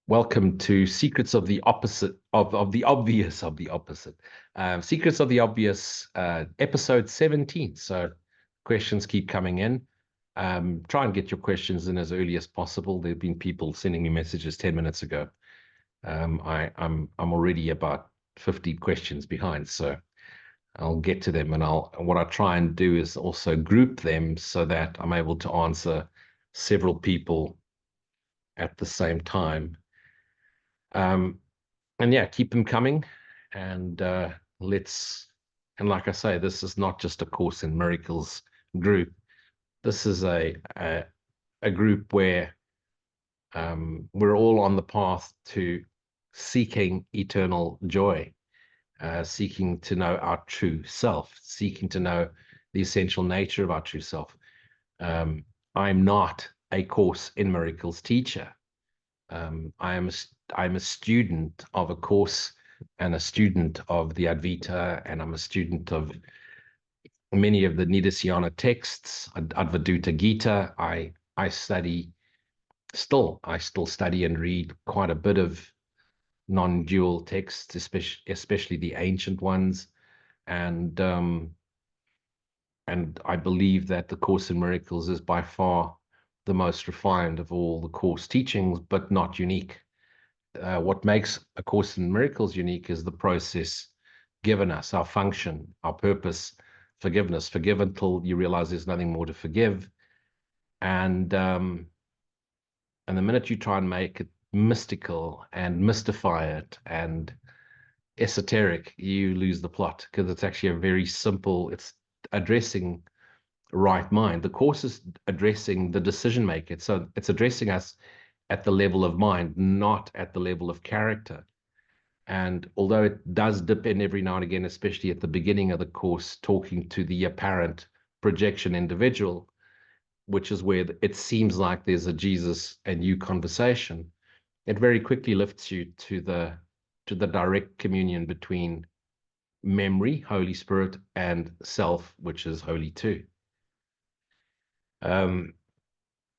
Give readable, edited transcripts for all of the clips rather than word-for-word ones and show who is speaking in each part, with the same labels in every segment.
Speaker 1: Welcome to Secrets of the Opposite of the Obvious of the Opposite. Secrets of the Obvious, episode 17. So questions keep coming in. Try and get your questions in as early as possible. There have been people sending me messages 10 minutes ago. I'm already about 50 questions behind, so I'll get to them. And what I try and do is also group them so that I'm able to answer several people at the same time. And yeah, keep them coming. And and like I say, this is not just a Course in Miracles group. This is a group where we're all on the path to seeking eternal joy, seeking to know our true self, seeking to know the essential nature of our true self. I'm not a Course in Miracles teacher. I'm a student of a course and a student of the Advaita, and I'm a student of many of the Nidasiyana texts, Advaita Gita. I still study and read quite a bit of non-dual texts, especially the ancient ones, and I believe that the Course in Miracles is by far the most refined of all the Course teachings, but not unique. What makes A Course in Miracles unique is the process given us, our function, our purpose, forgiveness. Forgive until you realize there's nothing more to forgive. And the minute you try and make it mystical and mystify it and esoteric, you lose the plot, because it's actually a very simple, it's addressing right mind. The Course is addressing the decision maker. So it's addressing us at the level of mind, not at the level of character. And although it does dip in every now and again, especially at the beginning of the course, talking to the apparent projection individual, which is where it seems like there's a Jesus and you conversation, it very quickly lifts you to the direct communion between memory, Holy Spirit, and self, which is holy too.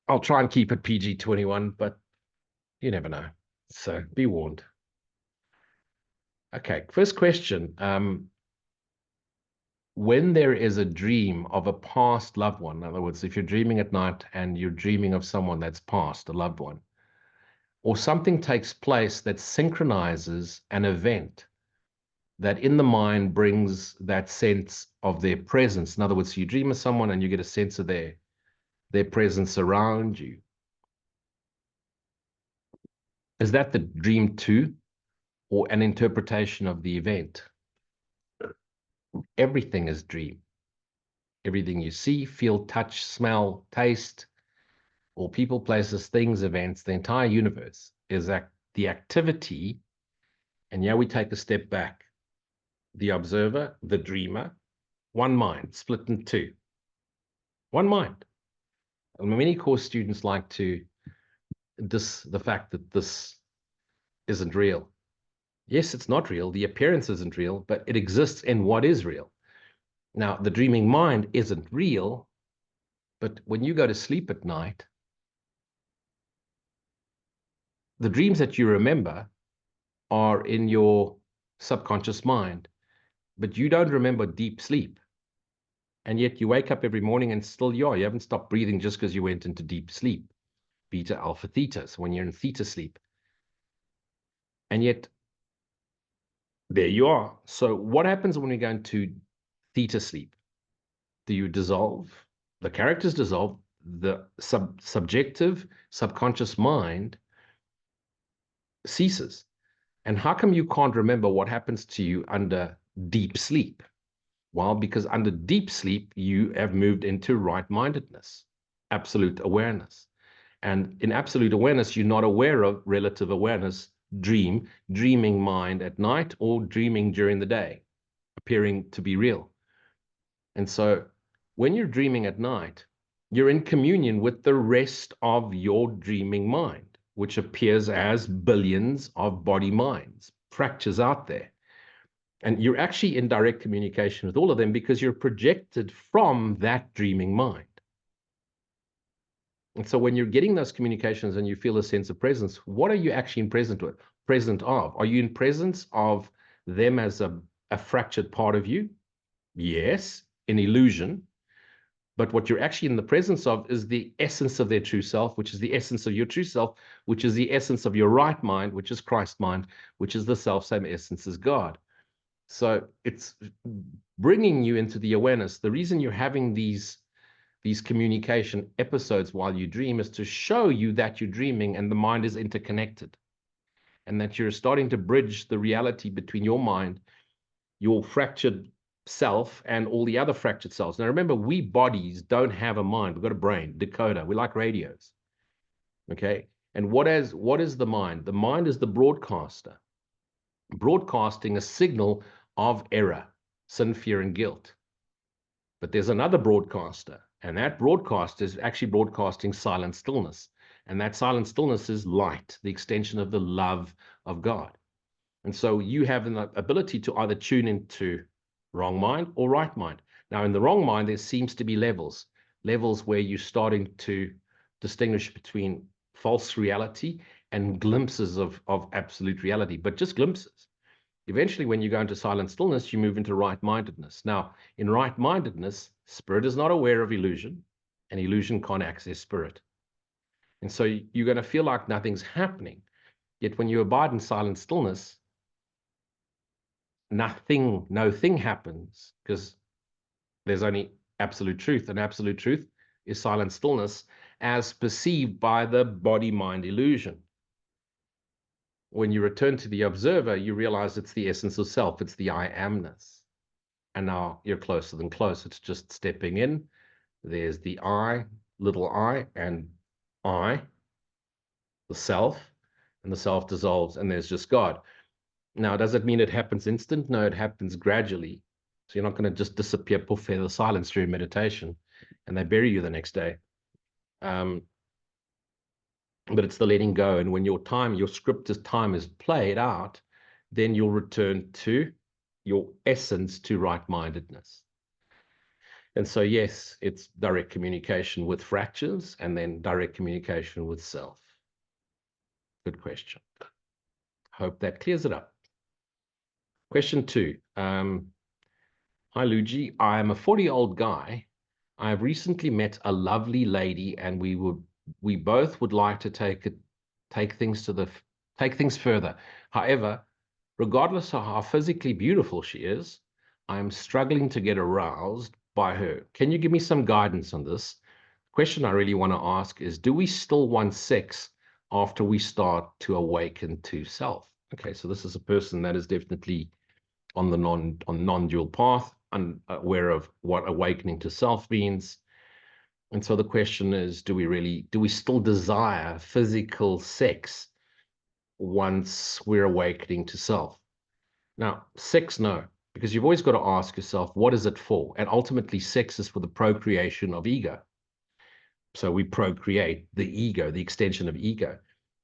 Speaker 1: I'll try and keep it PG-21, but you never know. So be warned. Okay, first question. When there is a dream of a past loved one, in other words, if you're dreaming at night and you're dreaming of someone that's passed, a loved one, or something takes place that synchronizes an event that in the mind brings that sense of their presence. In other words, you dream of someone and you get a sense of their presence around you. Is that the dream too, or an interpretation of the event? Everything is dream. Everything you see, feel, touch, smell, taste, or people, places, things, events, the entire universe is the activity. And yeah, we take a step back. The observer, the dreamer, one mind, split in two. One mind. And many course students like to the fact that this isn't real. Yes, it's not real. The appearance isn't real, but it exists in what is real. Now, the dreaming mind isn't real, but when you go to sleep at night, the dreams that you remember are in your subconscious mind, but you don't remember deep sleep. And yet you wake up every morning and still you are. You haven't stopped breathing just because you went into deep sleep, beta, alpha, theta. So when you're in theta sleep. And yet there you are. So what happens when we go into theta sleep? Do you dissolve? The characters dissolve. The subjective, subconscious mind ceases. And how come you can't remember what happens to you under deep sleep? Well, because under deep sleep, you have moved into right-mindedness, absolute awareness. And in absolute awareness, you're not aware of relative awareness, dreaming mind at night, or dreaming during the day, appearing to be real. And so when you're dreaming at night, you're in communion with the rest of your dreaming mind, which appears as billions of body minds, fractures out there. And you're actually in direct communication with all of them because you're projected from that dreaming mind. And so when you're getting those communications and you feel a sense of presence, what are you actually present of? Are you in presence of them as a fractured part of you? Yes, an illusion. But what you're actually in the presence of is the essence of their true self, which is the essence of your true self, which is the essence of your right mind, which is Christ mind, which is the self-same essence as God. So it's bringing you into the awareness. The reason you're having these communication episodes while you dream is to show you that you're dreaming and the mind is interconnected, and that you're starting to bridge the reality between your mind, your fractured self, and all the other fractured selves. Now, remember, we bodies don't have a mind. We've got a brain, decoder. We like radios. Okay. And what is the mind? The mind is the broadcaster, broadcasting a signal of error, sin, fear, and guilt. But there's another broadcaster, and that broadcaster is actually broadcasting silent stillness. And that silent stillness is light, the extension of the love of God. And so you have an ability to either tune into wrong mind or right mind. Now, in the wrong mind, there seems to be levels where you're starting to distinguish between false reality and glimpses of absolute reality, but just glimpses. Eventually, when you go into silent stillness, you move into right-mindedness. Now, in right-mindedness, spirit is not aware of illusion, and illusion can't access spirit. And so you're going to feel like nothing's happening. Yet when you abide in silent stillness, no thing happens, because there's only absolute truth, and absolute truth is silent stillness as perceived by the body-mind illusion. When you return to the observer, you realize it's the essence of self, it's the I amness. And now you're closer than close. It's just stepping in. There's the I, little I, and I, the self, and the self dissolves, and there's just God. Now, does it mean it happens instant? No, it happens gradually. So you're not going to just disappear, poof, feather silence during meditation, and they bury you the next day. But it's the letting go. And when your script time is played out, then you'll return to your essence, to right-mindedness. And so, yes, it's direct communication with fractures and then direct communication with self. Good question. Hope that clears it up. Question 2. Hi, Luji. I am a 40-year-old guy. I have recently met a lovely lady, and we both would like to take things further. However, regardless of how physically beautiful she is, I am struggling to get aroused by her. Can you give me some guidance on this? The question I really want to ask is, do we still want sex after we start to awaken to self? Okay, so this is a person that is definitely on the non-dual path, unaware of what awakening to self means. And so the question is, do we still desire physical sex once we're awakening to self? Now, sex, no, because you've always got to ask yourself, what is it for? And ultimately, sex is for the procreation of ego. So we procreate the ego, the extension of ego.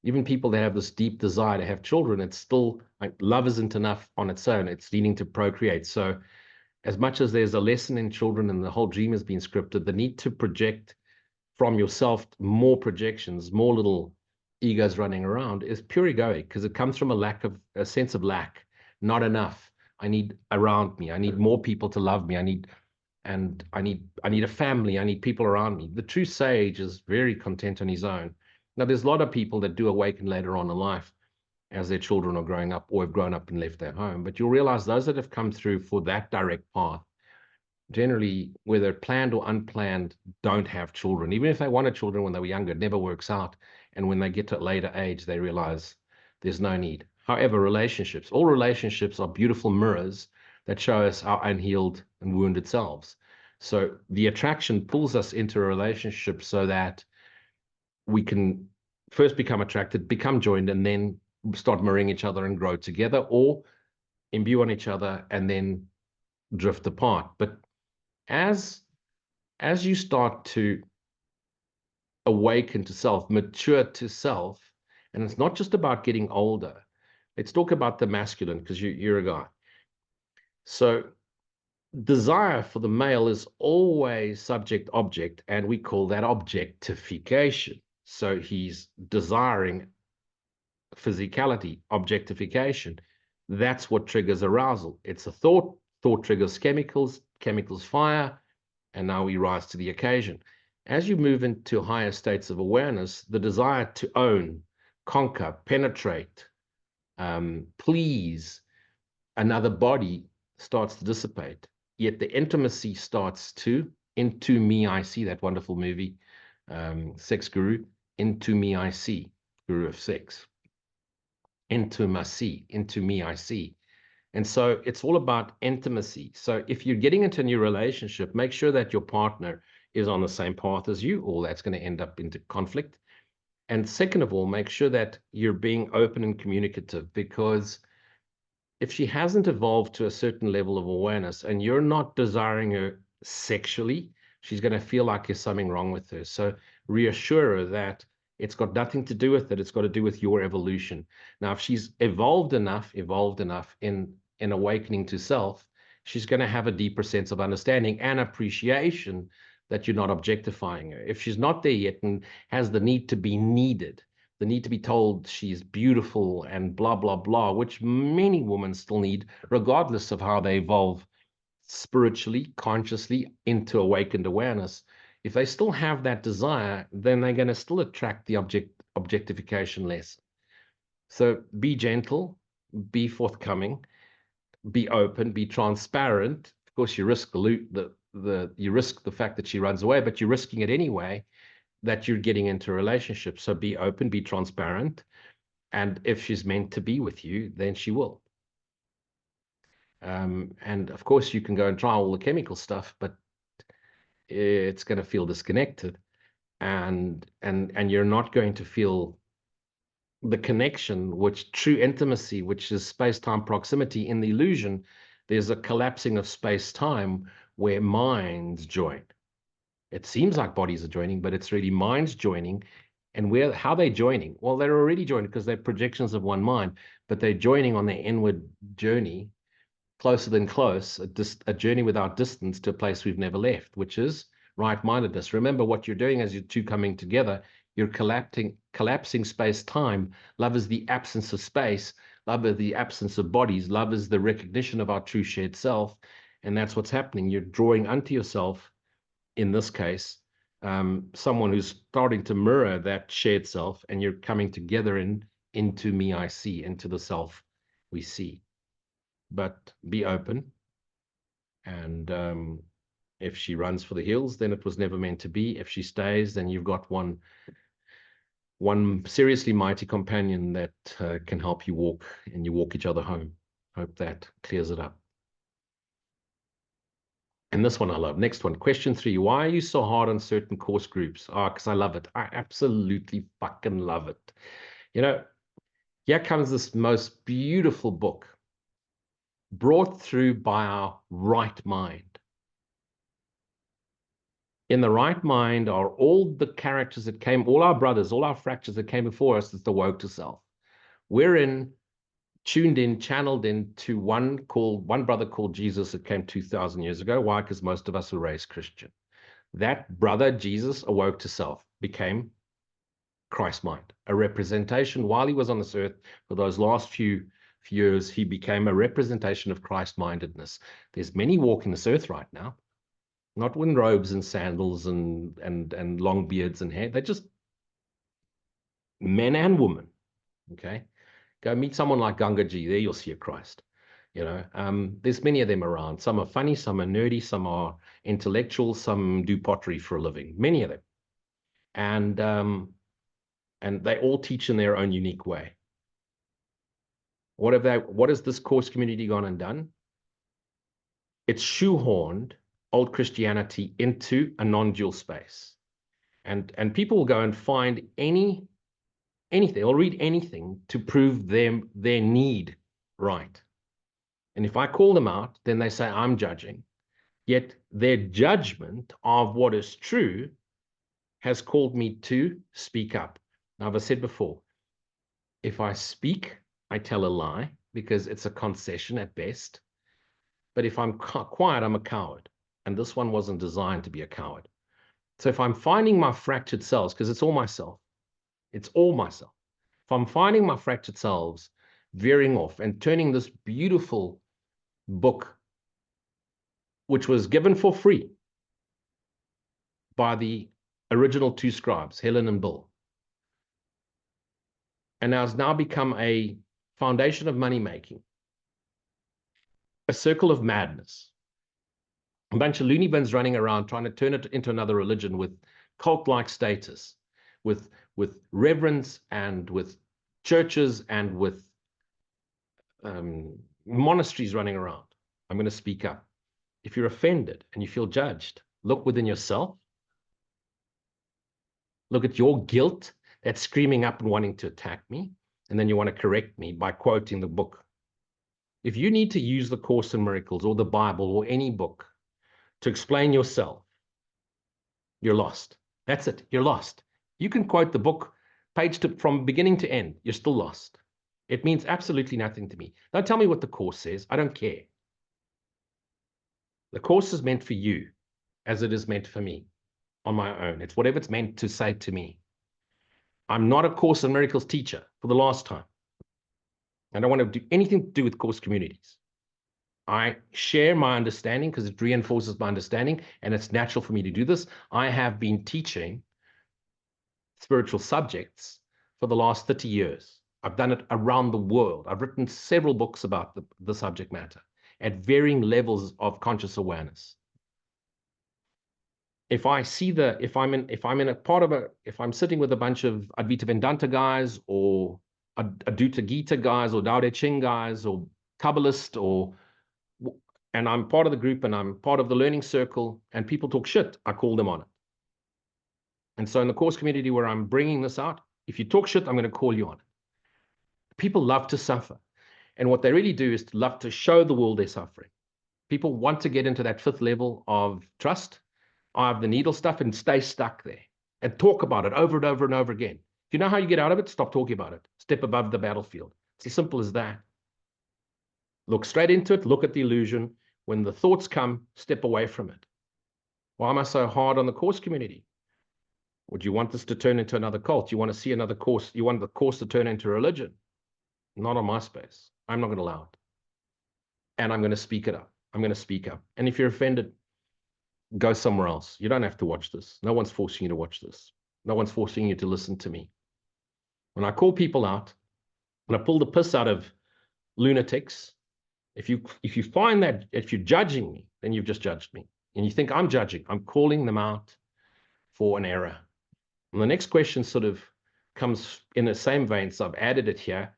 Speaker 1: Even people that have this deep desire to have children, it's still like love isn't enough on its own. It's needing to procreate. So as much as there's a lesson in children and the whole dream has been scripted, the need to project from yourself more projections, more little egos running around is pure egoic, because it comes from a sense of lack, not enough. I need around me. I need more people to love me. I need a family. I need people around me. The true sage is very content on his own. Now, there's a lot of people that do awaken later on in life as their children are growing up or have grown up and left their home. But you'll realize those that have come through for that direct path, generally, whether planned or unplanned, don't have children. Even if they wanted children when they were younger, it never works out. And when they get to a later age, they realize there's no need. However, all relationships are beautiful mirrors that show us our unhealed and wounded selves. So the attraction pulls us into a relationship so that we can first become attracted, become joined, and then start mirroring each other and grow together, or imbue on each other and then drift apart. But as you start to awaken to self, mature to self, and it's not just about getting older. Let's talk about the masculine, because you're a guy. So desire for the male is always subject object, and we call that objectification. So he's desiring physicality, objectification. That's what triggers arousal. It's a thought, thought triggers chemicals, chemicals fire, and now we rise to the occasion. As you move into higher states of awareness, the desire to own, conquer, penetrate, please another body starts to dissipate. Yet the intimacy starts to, into me I see, that wonderful movie, Sex Guru, into me I see, Guru of Sex. Intimacy, into me I see. And so it's all about intimacy. So if you're getting into a new relationship, make sure that your partner is on the same path as you, or that's going to end up into conflict. And second of all, make sure that you're being open and communicative, because if she hasn't evolved to a certain level of awareness and you're not desiring her sexually, she's going to feel like there's something wrong with her. So reassure her that it's got nothing to do with it. It's got to do with your evolution. Now, if she's evolved enough in awakening to self, she's going to have a deeper sense of understanding and appreciation that you're not objectifying her. If she's not there yet and has the need to be needed, the need to be told she's beautiful and blah, blah, blah, which many women still need, regardless of how they evolve spiritually, consciously into awakened awareness. If they still have that desire, then they're going to still attract the objectification less. So be gentle, be forthcoming, be open, be transparent. Of course, you risk you risk the fact that she runs away, but you're risking it anyway, that you're getting into a relationship. So be open, be transparent. And if she's meant to be with you, then she will. And of course, you can go and try all the chemical stuff, but it's going to feel disconnected. And you're not going to feel the connection, which true intimacy, which is space-time proximity. In the illusion, there's a collapsing of space-time where minds join. It seems like bodies are joining, but it's really minds joining. And how they're joining? Well, they're already joined because they're projections of one mind, but they're joining on their inward journey, closer than close, a journey without distance to a place we've never left, which is right-mindedness. Remember what you're doing as you two coming together. You're collapsing space-time. Love is the absence of space. Love is the absence of bodies. Love is the recognition of our true shared self. And that's what's happening. You're drawing unto yourself, in this case, someone who's starting to mirror that shared self, and you're coming together into me I see, into the self we see. But be open. And if she runs for the hills, then it was never meant to be. If she stays, then you've got one seriously mighty companion that can help you walk, and you walk each other home. Hope that clears it up. And this one I love. Next one, question 3. Why are you so hard on certain course groups? Oh, because I love it. I absolutely fucking love it. You know, here comes this most beautiful book, brought through by our right mind. In the right mind are all the characters that came, all our brothers, all our fractures that came before us that awoke to self. We're tuned in, channeled in to one brother called Jesus that came 2,000 years ago. Why? Because most of us were raised Christian. That brother, Jesus, awoke to self, became Christ mind, a representation. While he was on this earth for those last few years, he became a representation of Christ-mindedness. There's many walking this earth right now, not in robes and sandals and long beards and hair. They're just men and women. Okay, go meet someone like Gangaji. There you'll see a Christ. You know, there's many of them around. Some are funny, some are nerdy, some are intellectual, some do pottery for a living. Many of them, and they all teach in their own unique way. What has this course community gone and done? It's shoehorned old Christianity into a non-dual space. And people will go and find anything, they'll read anything to prove their need right. And if I call them out, then they say, I'm judging. Yet their judgment of what is true has called me to speak up. Now, as I said before, if I speak, I tell a lie because it's a concession at best. But if I'm quiet, I'm a coward. And this one wasn't designed to be a coward. So if I'm finding my fractured selves, because it's all myself, it's all myself. If I'm finding my fractured selves veering off and turning this beautiful book, which was given for free by the original two scribes, Helen and Bill, and has now become a foundation of money making, a circle of madness, a bunch of loony bins running around trying to turn it into another religion with cult-like status, with reverence and with churches and with monasteries running around. I'm going to speak up. If you're offended and you feel judged, look within yourself. Look at your guilt that's screaming up and wanting to attack me, and then you want to correct me by quoting the book. If you need to use the Course in Miracles or the Bible or any book to explain yourself, you're lost. That's it. You're lost. You can quote the book from beginning to end. You're still lost. It means absolutely nothing to me. Don't tell me what the Course says. I don't care. The Course is meant for you as it is meant for me on my own. It's whatever it's meant to say to me. I'm not a Course in Miracles teacher for the last time. I don't want to do anything to do with Course communities. I share my understanding because it reinforces my understanding, and it's natural for me to do this. I have been teaching spiritual subjects for the last 30 years. I've done it around the world. I've written several books about the subject matter at varying levels of conscious awareness. If I'm sitting with a bunch of Advaita Vedanta guys or Advaita Gita guys or Tao Te Ching guys or Kabbalist and I'm part of the group and I'm part of the learning circle and people talk shit, I call them on it. And so in the Course community where I'm bringing this out, if you talk shit, I'm going to call you on it. People love to suffer. And what they really do is love to show the world they're suffering. People want to get into that fifth level of trust, of the needle stuff, and stay stuck there and talk about it over and over and over again. If you know how you get out of it, stop talking about it. Step above the battlefield. It's as simple as that. Look straight into it. Look at the illusion. When the thoughts come, step away from it. Why am I so hard on the Course community? Would you want this to turn into another cult? You want to see another Course? You want the Course to turn into a religion? Not on my space. I'm not going to allow it. And I'm going to speak it up. I'm going to speak up. And if you're offended, go somewhere else. You don't have to watch this. No one's forcing you to watch this. No one's forcing you to listen to me. When I call people out, and I pull the piss out of lunatics, if you find that, if you're judging me, then you've just judged me. And you think I'm judging, I'm calling them out for an error. And the next question sort of comes in the same vein, so I've added it here.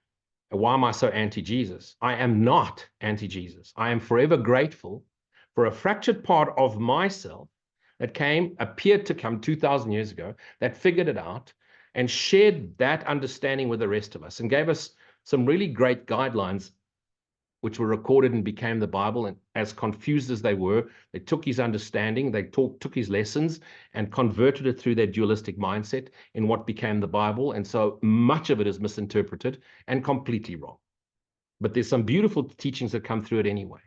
Speaker 1: Why am I so anti-Jesus? I am not anti-Jesus. I am forever grateful for a fractured part of myself that appeared to come 2,000 years ago, that figured it out and shared that understanding with the rest of us and gave us some really great guidelines which were recorded and became the Bible. And as confused as they were, they took his understanding, they took his lessons and converted it through their dualistic mindset in what became the Bible. And so much of it is misinterpreted and completely wrong. But there's some beautiful teachings that come through it anyway.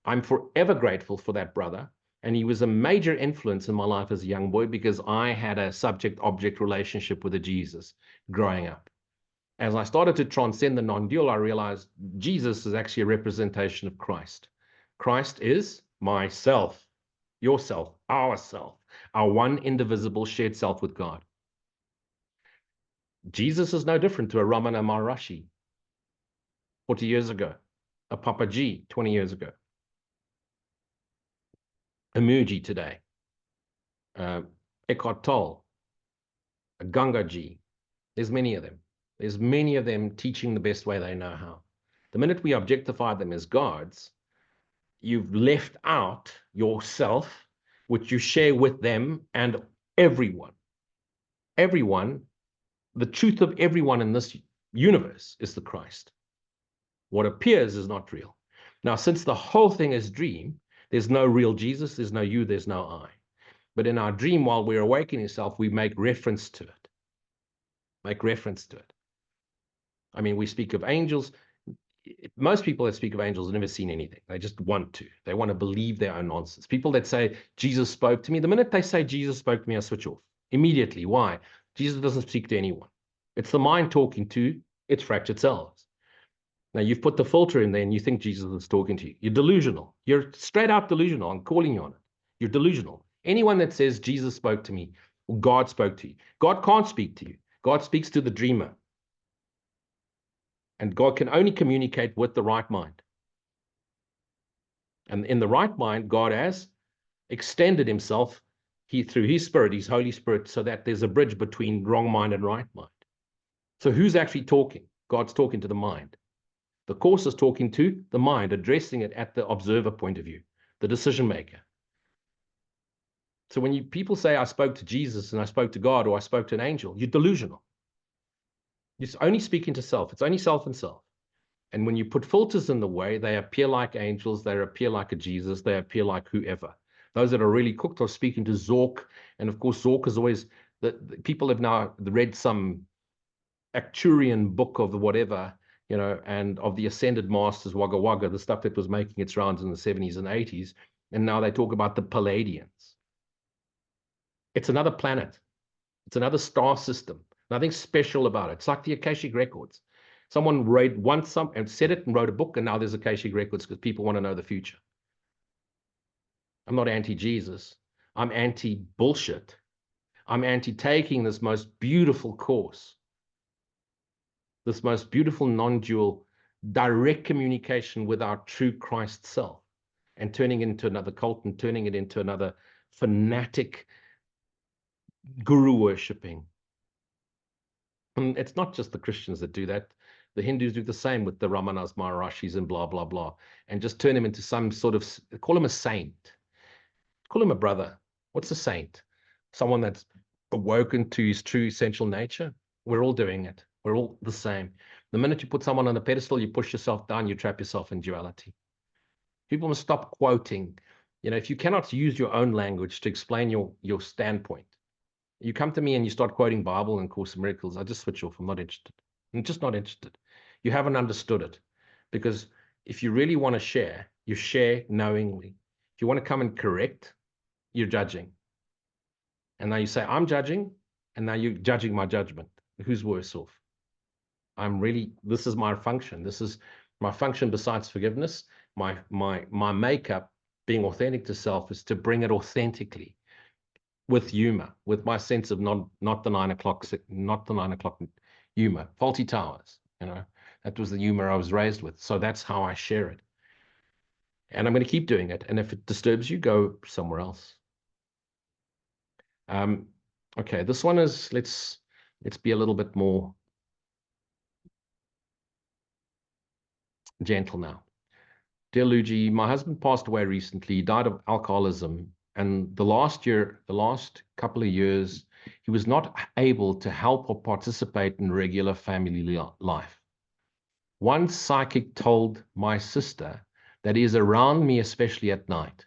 Speaker 1: I'm forever grateful for that brother. And he was a major influence in my life as a young boy because I had a subject-object relationship with a Jesus growing up. As I started to transcend the non-dual, I realized Jesus is actually a representation of Christ. Christ is myself, yourself, our one indivisible shared self with God. Jesus is no different to a Ramana Maharishi 40 years ago, a Papa G 20 years ago, a Muji today, Eckhart Tolle, a Ganga G. There's many of them. There's many of them teaching the best way they know how. The minute we objectify them as gods, you've left out yourself, which you share with them and everyone. Everyone, the truth of everyone in this universe is the Christ. What appears is not real. Now, since the whole thing is dream, there's no real Jesus, there's no you, there's no I. But in our dream, while we're awakening ourselves, we make reference to it. Make reference to it. I mean, we speak of angels. most people that speak of angels have never seen anything. They just want to. They want to believe their own nonsense. People that say, Jesus spoke to me, the minute they say Jesus spoke to me, I switch off immediately. Why? Jesus doesn't speak to anyone. It's the mind talking to its fractured selves. Now, you've put the filter in there and you think Jesus is talking to you. You're delusional. You're straight out delusional. I'm calling you on it. You're delusional. Anyone that says Jesus spoke to me or God spoke to you, God can't speak to you. God speaks to the dreamer. And God can only communicate with the right mind. And in the right mind, God has extended himself through his spirit, his Holy Spirit, so that there's a bridge between wrong mind and right mind. So who's actually talking? God's talking to the mind. The Course is talking to the mind, addressing it at the observer point of view, the decision maker. So when people say, I spoke to Jesus and I spoke to God or I spoke to an angel, you're delusional. You're only speaking to self. It's only self and self. And when you put filters in the way, they appear like angels, they appear like a Jesus, they appear like whoever. Those that are really cooked are speaking to Zork. And of course, Zork is always, the people have now read some Acturian book of the whatever, and of the Ascended Masters, Wagga Wagga, the stuff that was making its rounds in the 70s and 80s. And now they talk about the Palladians. It's another planet. It's another star system. Nothing special about it. It's like the Akashic Records. Someone read once and said it and wrote a book, and now there's Akashic Records because people want to know the future. I'm not anti-Jesus. I'm anti-bullshit. I'm anti-taking this most beautiful course, this most beautiful non-dual direct communication with our true Christ self, and turning it into another cult and turning it into another fanatic guru worshipping. And it's not just the Christians that do that. The Hindus do the same with the Ramanas, Maharashis, and blah, blah, blah, and just turn him into some sort of, call him a saint. Call him a brother. What's a saint? Someone that's awoken to his true essential nature. We're all doing it. We're all the same. The minute you put someone on a pedestal, you push yourself down, you trap yourself in duality. People must stop quoting. If you cannot use your own language to explain your standpoint, you come to me and you start quoting Bible and Course in Miracles, I just switch off. I'm not interested. I'm just not interested. You haven't understood it. Because if you really want to share, you share knowingly. If you want to come and correct, you're judging. And now you say, I'm judging, and now you're judging my judgment. Who's worse off? This is my function. This is my function besides forgiveness. My makeup, being authentic to self, is to bring it authentically with humor, with my sense of not the 9 o'clock humor. Faulty Towers, that was the humor I was raised with. So that's how I share it. And I'm going to keep doing it. And if it disturbs you, go somewhere else. Okay, this one is, let's be a little bit more gentle now. Dear Luji, my husband passed away recently. He died of alcoholism. And the last couple of years, he was not able to help or participate in regular family life. One psychic told my sister that he is around me, especially at night.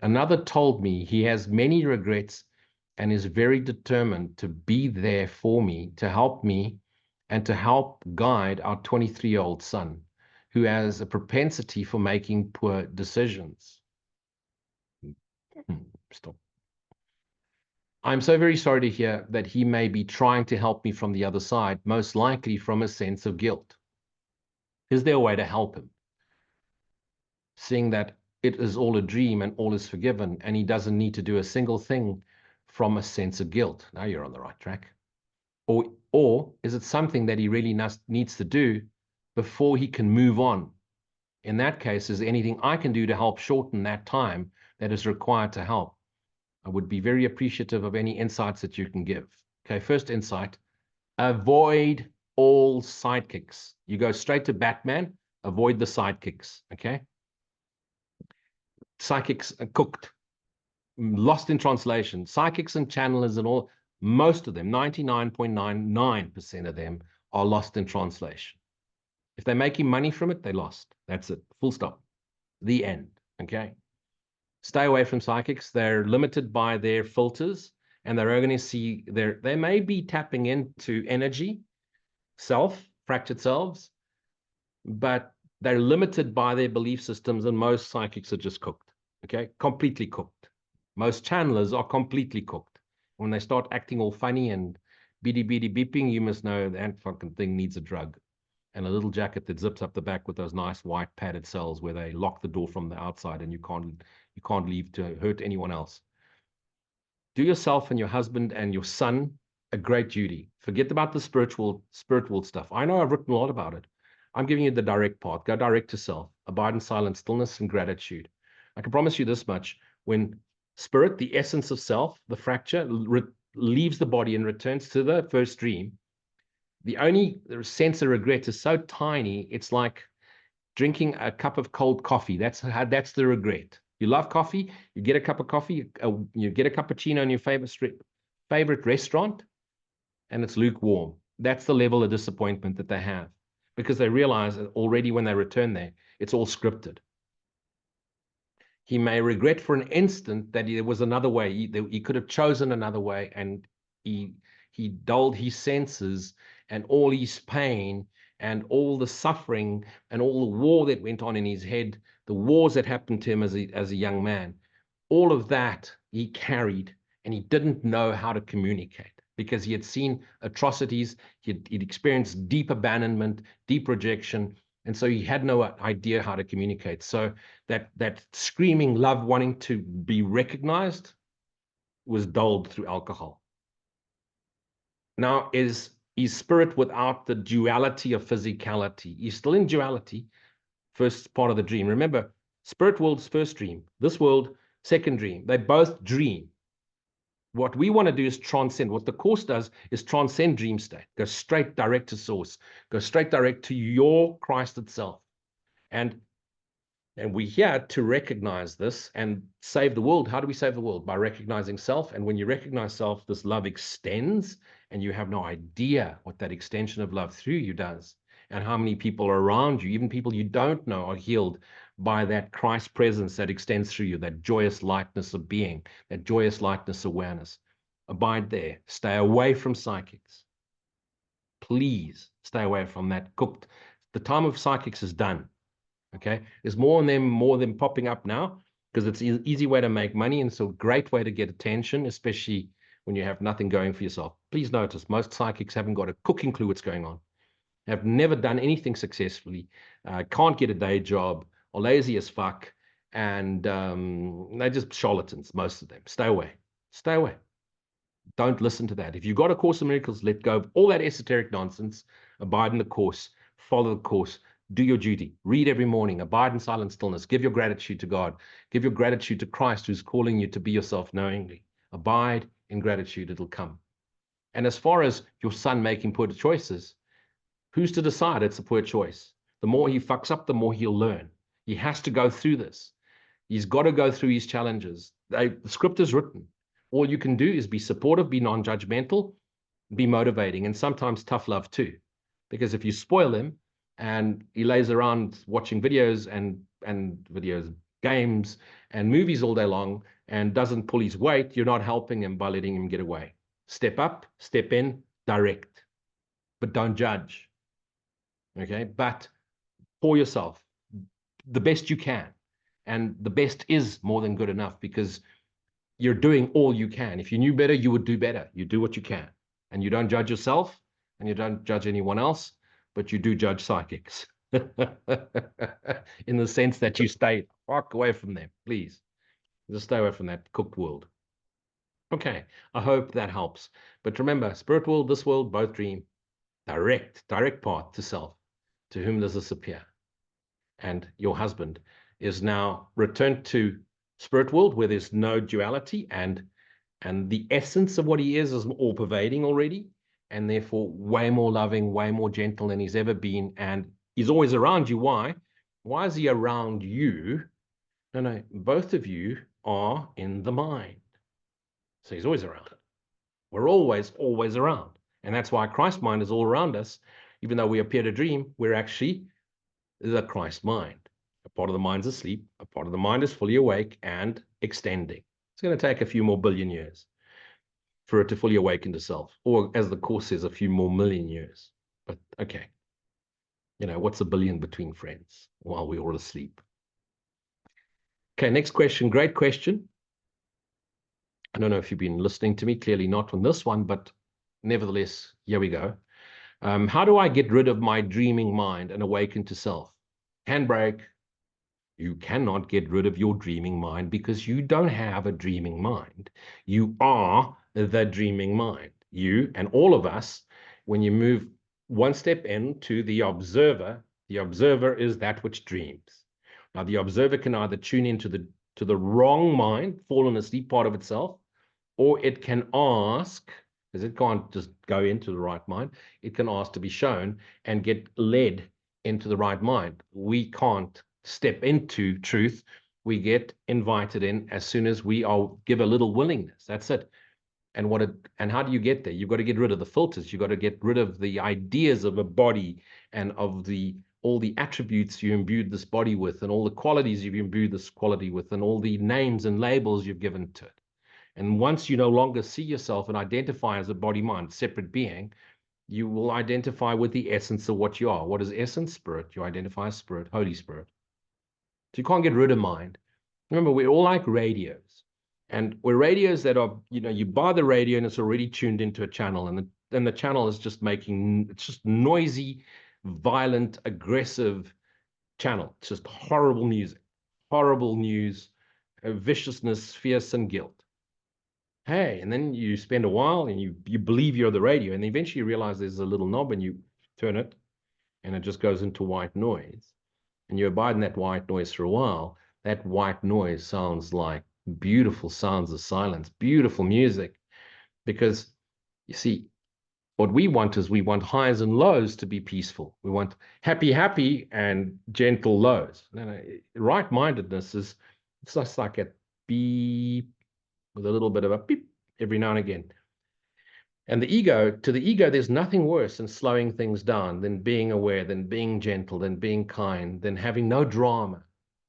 Speaker 1: Another told me he has many regrets and is very determined to be there for me, to help me, and to help guide our 23-year-old son, who has a propensity for making poor decisions. Stop. I'm so very sorry to hear that he may be trying to help me from the other side, most likely from a sense of guilt. Is there a way to help him? Seeing that it is all a dream and all is forgiven, and he doesn't need to do a single thing from a sense of guilt. Now you're on the right track. Or is it something that he really needs to do before he can move on? In that case, is there anything I can do to help shorten that time that is required to help? I would be very appreciative of any insights that you can give. Okay, first insight, avoid all sidekicks. You go straight to Batman, avoid the sidekicks, okay? Psychics are cooked, lost in translation. Psychics and channelers and all, most of them, 99.99% of them are lost in translation. If they're making money from it, they lost. That's it, full stop. The end, okay? Stay away from psychics. They're limited by their filters, and they're going to see they may be tapping into energy, fractured selves, but They're limited by their belief systems, and most psychics are just cooked, okay? Completely cooked. Most channelers are completely cooked. When they start acting all funny and beady beeping, you must know that fucking thing needs a drug and a little jacket that zips up the back with those nice white padded cells where they lock the door from the outside and you can't leave to hurt anyone else. Do yourself and your husband and your son a great duty. Forget about the spiritual stuff. I know I've written a lot about it. I'm giving you the direct part. Go direct to self. Abide in silence, stillness, and gratitude. I can promise you this much. When spirit, the essence of self, the fracture, leaves the body and returns to the first dream, the only sense of regret is so tiny, it's like drinking a cup of cold coffee. That's the regret. You love coffee, you get a cup of coffee, you get a cappuccino in your favorite restaurant, and it's lukewarm. That's the level of disappointment that they have, because they realize that already when they return there, it's all scripted. He may regret for an instant that there was another way. He could have chosen another way, and he dulled his senses and all his pain and all the suffering and all the war that went on in his head, the wars that happened to him as a young man. All of that he carried, and he didn't know how to communicate because he had seen atrocities. He'd experienced deep abandonment, deep rejection. And so he had no idea how to communicate. So that screaming love, wanting to be recognized, was dulled through alcohol. Now is spirit without the duality of physicality. He's still in duality, first part of the dream. Remember, spirit world's first dream, this world, second dream. They both dream. What we want to do is transcend. What the Course does is transcend dream state. Go straight direct to source. Go straight direct to your Christ itself. And we're here to recognize this and save the world. How do we save the world? By recognizing self. And when you recognize self, this love extends, and you have no idea what that extension of love through you does, and how many people are around you, even people you don't know, are healed by that Christ presence that extends through you, that joyous lightness of being, that joyous lightness awareness. Abide there. Stay away from psychics. Please stay away from that cooked. The time of psychics is done. Okay, there's more of them popping up now because it's an easy way to make money, and it's a great way to get attention, especially when you have nothing going for yourself. Please notice, most psychics haven't got a cooking clue what's going on, have never done anything successfully, can't get a day job, are lazy as fuck, and they're just charlatans, most of them. Stay away. Stay away. Don't listen to that. If you've got a Course in Miracles, let go of all that esoteric nonsense. Abide in the Course. Follow the Course. Do your duty. Read every morning. Abide in silent stillness. Give your gratitude to God. Give your gratitude to Christ, who's calling you to be yourself knowingly. Abide in gratitude. It'll come. And as far as your son making poor choices, who's to decide it's a poor choice? The more he fucks up, the more he'll learn. He has to go through this. He's got to go through his challenges. The script is written. All you can do is be supportive, be non-judgmental, be motivating, and sometimes tough love too. Because if you spoil him and he lays around watching videos and videos, games and movies all day long and doesn't pull his weight, you're not helping him by letting him get away. Step up, step in, direct, but don't judge. Okay, but for yourself, the best you can. And the best is more than good enough, because you're doing all you can. If you knew better, you would do better. You do what you can. And you don't judge yourself, and you don't judge anyone else, but you do judge psychics. In the sense that you stay fuck away from them, please. Just stay away from that cooked world. Okay, I hope that helps. But remember, spirit world, this world, both dream. Direct path to self. To whom does this appear? And your husband is now returned to spirit world, where there's no duality, and the essence of what he is all pervading already, and therefore way more loving, way more gentle than he's ever been. And he's always around you. Why is he around you? No, both of you are in the mind, so he's always around. We're always around, and that's why Christ mind is all around us. Even though we appear to dream, we're actually the Christ mind. A part of the mind's asleep, a part of the mind is fully awake and extending. It's going to take a few more billion years for it to fully awaken to self, or as the Course says, a few more million years. But okay. You know, what's a billion between friends while we're all asleep? Okay, next question. Great question. I don't know if you've been listening to me, clearly not on this one, but nevertheless, here we go. How do I get rid of my dreaming mind and awaken to self? Handbrake. You cannot get rid of your dreaming mind because you don't have a dreaming mind. You are the dreaming mind. You and all of us, when you move one step into the observer is that which dreams. Now, the observer can either tune into the wrong mind, fallen asleep part of itself, or it can ask, because it can't just go into the right mind, it can ask to be shown and get led into the right mind. We can't step into truth. We get invited in as soon as we give a little willingness. That's it. And how do you get there? You've got to get rid of the filters. You've got to get rid of the ideas of a body and of all the attributes you imbued this body with, and all the qualities you've imbued this quality with, and all the names and labels you've given to it. And once you no longer see yourself and identify as a body-mind, separate being, you will identify with the essence of what you are. What is essence? Spirit. You identify as spirit, Holy Spirit. So you can't get rid of mind. Remember, we're all like radios. And we're radios that are, you buy the radio and it's already tuned into a channel. And the channel is just it's just noisy, violent, aggressive channel. It's just horrible music, horrible news, viciousness, fierce, and guilt. Hey, and then you spend a while and you believe you're the radio, and eventually you realize there's a little knob and you turn it and it just goes into white noise. And you abide in that white noise for a while. That white noise sounds like beautiful sounds of silence, beautiful music, because you see, what we want is we want highs and lows to be peaceful. We want happy, happy and gentle lows. Right-mindedness is, it's just like a beep, with a little bit of a beep every now and again. And to the ego, there's nothing worse than slowing things down, than being aware, than being gentle, than being kind, than having no drama,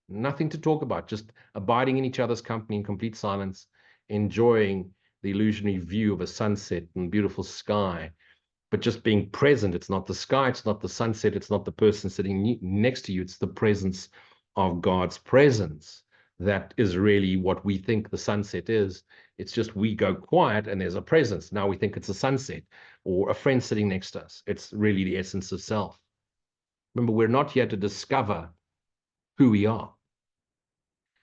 Speaker 1: nothing to talk about, just abiding in each other's company in complete silence, enjoying the illusionary view of a sunset and beautiful sky, but just being present. It's not the sky, it's not the sunset, it's not the person sitting next to you, it's the presence of God's presence. That is really what we think the sunset is. It's just we go quiet and there's a presence. Now we think it's a sunset or a friend sitting next to us. It's really the essence of self. Remember, we're not here to discover who we are.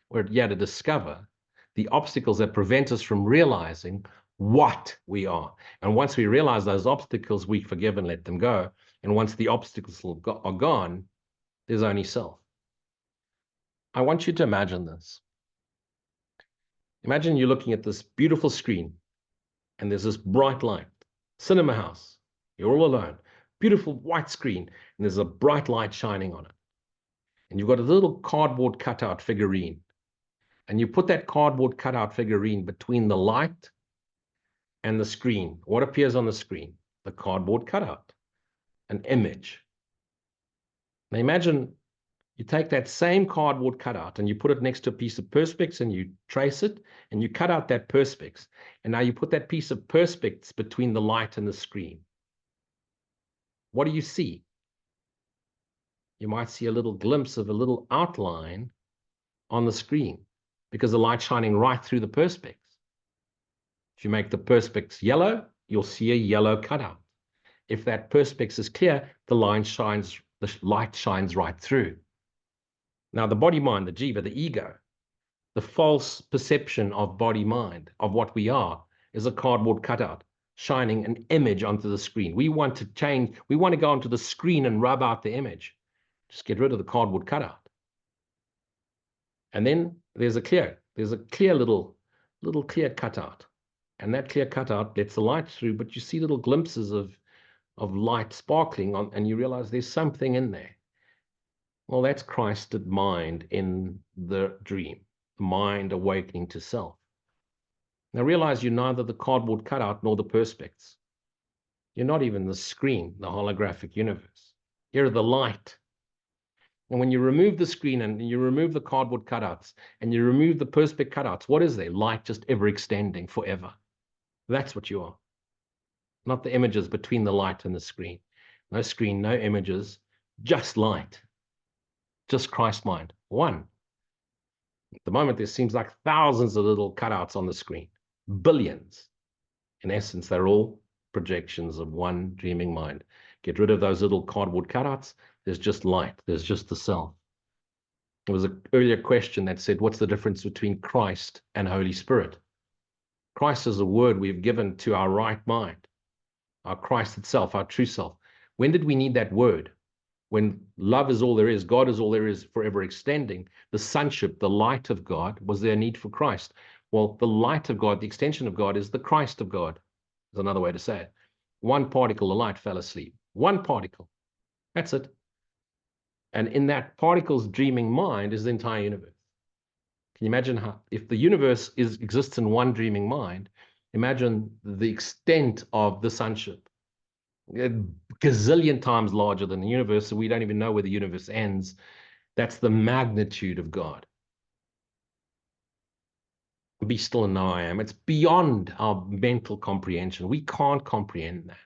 Speaker 1: We're here to discover the obstacles that prevent us from realizing what we are. And once we realize those obstacles, we forgive and let them go. And once the obstacles are gone, there's only self. I want you to imagine this. Imagine you're looking at this beautiful screen and there's this bright light, cinema house, you're all alone, beautiful white screen, and there's a bright light shining on it. And you've got a little cardboard cutout figurine. And you put that cardboard cutout figurine between the light and the screen. What appears on the screen? The cardboard cutout, an image. Now imagine you take that same cardboard cutout and you put it next to a piece of perspex and you trace it and you cut out that perspex. And now you put that piece of perspex between the light and the screen. What do you see? You might see a little glimpse of a little outline on the screen because the light's shining right through the perspex. If you make the perspex yellow, you'll see a yellow cutout. If that perspex is clear, the light shines right through. Now, the body-mind, the jiva, the ego, the false perception of body-mind, of what we are, is a cardboard cutout shining an image onto the screen. We want to change. We want to go onto the screen and rub out the image. Just get rid of the cardboard cutout. And then there's a clear little clear cutout. And that clear cutout lets the light through, but you see little glimpses of light sparkling on, and you realize there's something in there. Well, that's Christed mind in the dream, mind awakening to self. Now realize you're neither the cardboard cutout nor the perspex. You're not even the screen, the holographic universe. You're the light. And when you remove the screen and you remove the cardboard cutouts and you remove the perspex cutouts, what is there? Light just ever extending forever. That's what you are. Not the images between the light and the screen. No screen, no images, just light, just Christ mind, one. At the moment, there seems like thousands of little cutouts on the screen, billions. In essence, they're all projections of one dreaming mind. Get rid of those little cardboard cutouts. There's just light. There's just the self. There was an earlier question that said, what's the difference between Christ and Holy Spirit? Christ is a word we've given to our right mind, our Christ itself, our true self. When did we need that word? When love is all there is, God is all there is, forever extending, the sonship, the light of God, was there a need for Christ? Well, the light of God, the extension of God, is the Christ of God, is another way to say it. One particle of light fell asleep. One particle. That's it. And in that particle's dreaming mind is the entire universe. Can you imagine how, if the universe exists in one dreaming mind, imagine the extent of the sonship. A gazillion times larger than the universe, so we don't even know where the universe ends. That's the magnitude of God. Be still and know I am. It's beyond our mental comprehension. We can't comprehend that.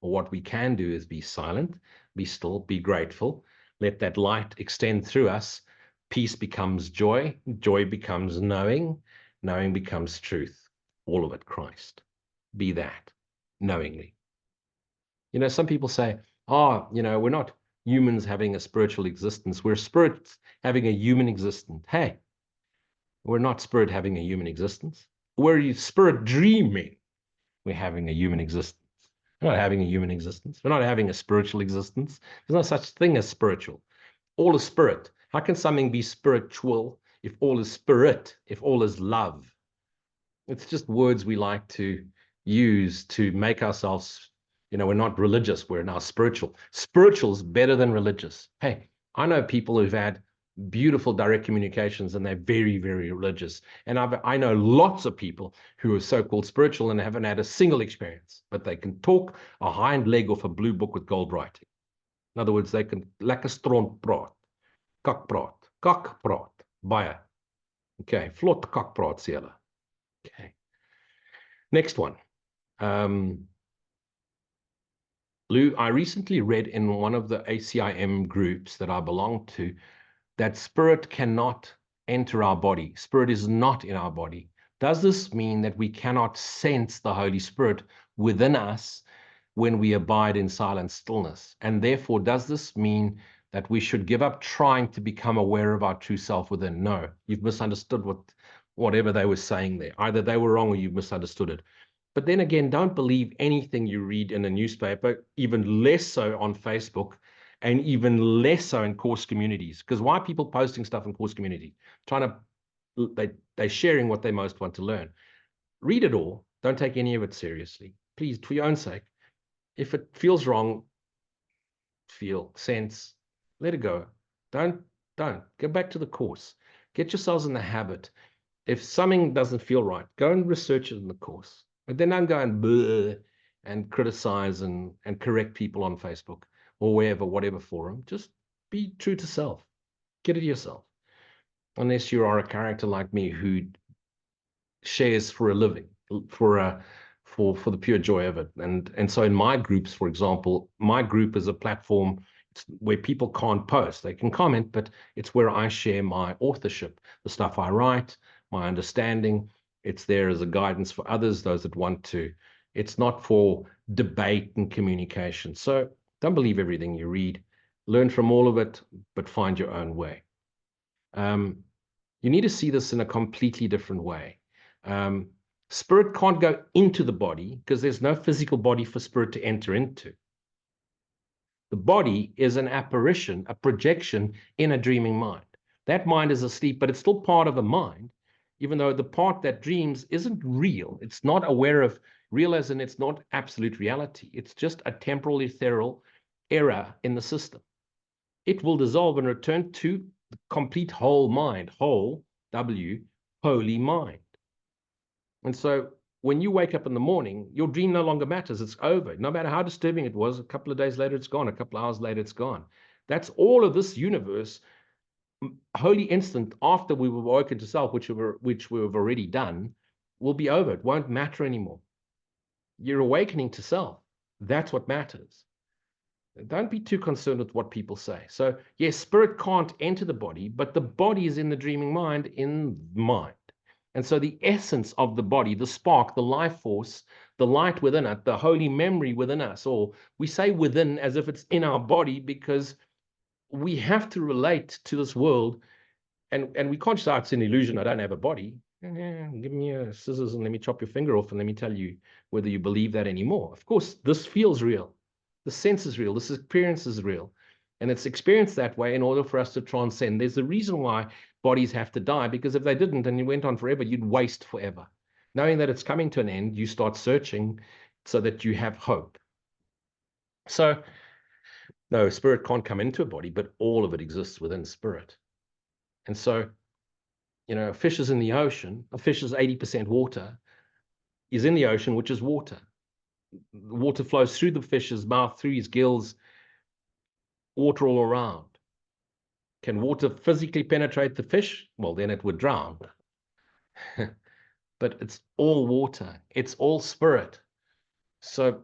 Speaker 1: Or what we can do is be silent, be still, be grateful, let that light extend through us. Peace becomes joy, joy becomes knowing, knowing becomes truth. All of it, Christ. Be that, knowingly. You know, some people say, oh, you know, we're not humans having a spiritual existence. We're spirits having a human existence. Hey, we're not spirit having a human existence. We're spirit dreaming we're having a human existence. We're not having a human existence. We're not having a spiritual existence. There's no such thing as spiritual. All is spirit. How can something be spiritual if all is spirit, if all is love? It's just words we like to use to make ourselves, you know, we're not religious, we're now spiritual. Spiritual is better than religious. Hey, I know people who've had beautiful direct communications and they're very, very religious. And I know lots of people who are so-called spiritual and haven't had a single experience, but they can talk a hind leg off a blue book with gold writing. In other words, they can lekker stront praat, kak praat, baie. Okay, vlot kak praat sê hulle. Okay. Next one. Lou, I recently read in one of the ACIM groups that I belong to that spirit cannot enter our body. Spirit is not in our body. Does this mean that we cannot sense the Holy Spirit within us when we abide in silent stillness? And therefore, does this mean that we should give up trying to become aware of our true self within? No, you've misunderstood whatever they were saying there. Either they were wrong or you've misunderstood it. But then again, don't believe anything you read in a newspaper, even less so on Facebook, and even less so in course communities. Because why are people posting stuff in course community? They're sharing what they most want to learn. Read it all. Don't take any of it seriously. Please, for your own sake. If it feels wrong, sense, let it go. Don't. Go back to the course. Get yourselves in the habit. If something doesn't feel right, go and research it in the course. But then don't go and criticize and correct people on Facebook or wherever, whatever forum. Just be true to self. Get it yourself. Unless you are a character like me who shares for a living, for the pure joy of it. And so in my groups, for example, my group is a platform where people can't post. They can comment, but it's where I share my authorship, the stuff I write, my understanding. It's there as a guidance for others, those that want to. It's not for debate and communication. So don't believe everything you read. Learn from all of it, but find your own way. You need to see this in a completely different way. Spirit can't go into the body because there's no physical body for spirit to enter into. The body is an apparition, a projection in a dreaming mind. That mind is asleep, but it's still part of a mind, even though the part that dreams isn't real. It's not aware of real as in it's not absolute reality. It's just a temporal ethereal error in the system. It will dissolve and return to the complete whole mind, whole, W, holy mind. And so when you wake up in the morning, your dream no longer matters. It's over. No matter how disturbing it was, a couple of days later, it's gone. A couple of hours later, it's gone. That's all of this universe, holy instant after we've awoken to self, which we've already done, will be over. It won't matter anymore. You're awakening to self. That's what matters. Don't be too concerned with what people say. So, yes, spirit can't enter the body, but the body is in the dreaming mind, in mind. And so the essence of the body, the spark, the life force, the light within it, the holy memory within us, or we say within as if it's in our body, because we have to relate to this world, and we can't say it's an illusion. I don't have a body. Give me a scissors and let me chop your finger off and let me tell you whether you believe that anymore. Of course, this feels real. The sense is real. This experience is real. And it's experienced that way in order for us to transcend. There's a reason why bodies have to die, because if they didn't and you went on forever, you'd waste forever. Knowing that it's coming to an end, you start searching so that you have hope. So, no, spirit can't come into a body, but all of it exists within spirit. And so, you know, a fish is in the ocean. A fish is 80% water, is in the ocean, which is water. The water flows through the fish's mouth, through his gills, water all around. Can water physically penetrate the fish? Well, then it would drown. But it's all water. It's all spirit. So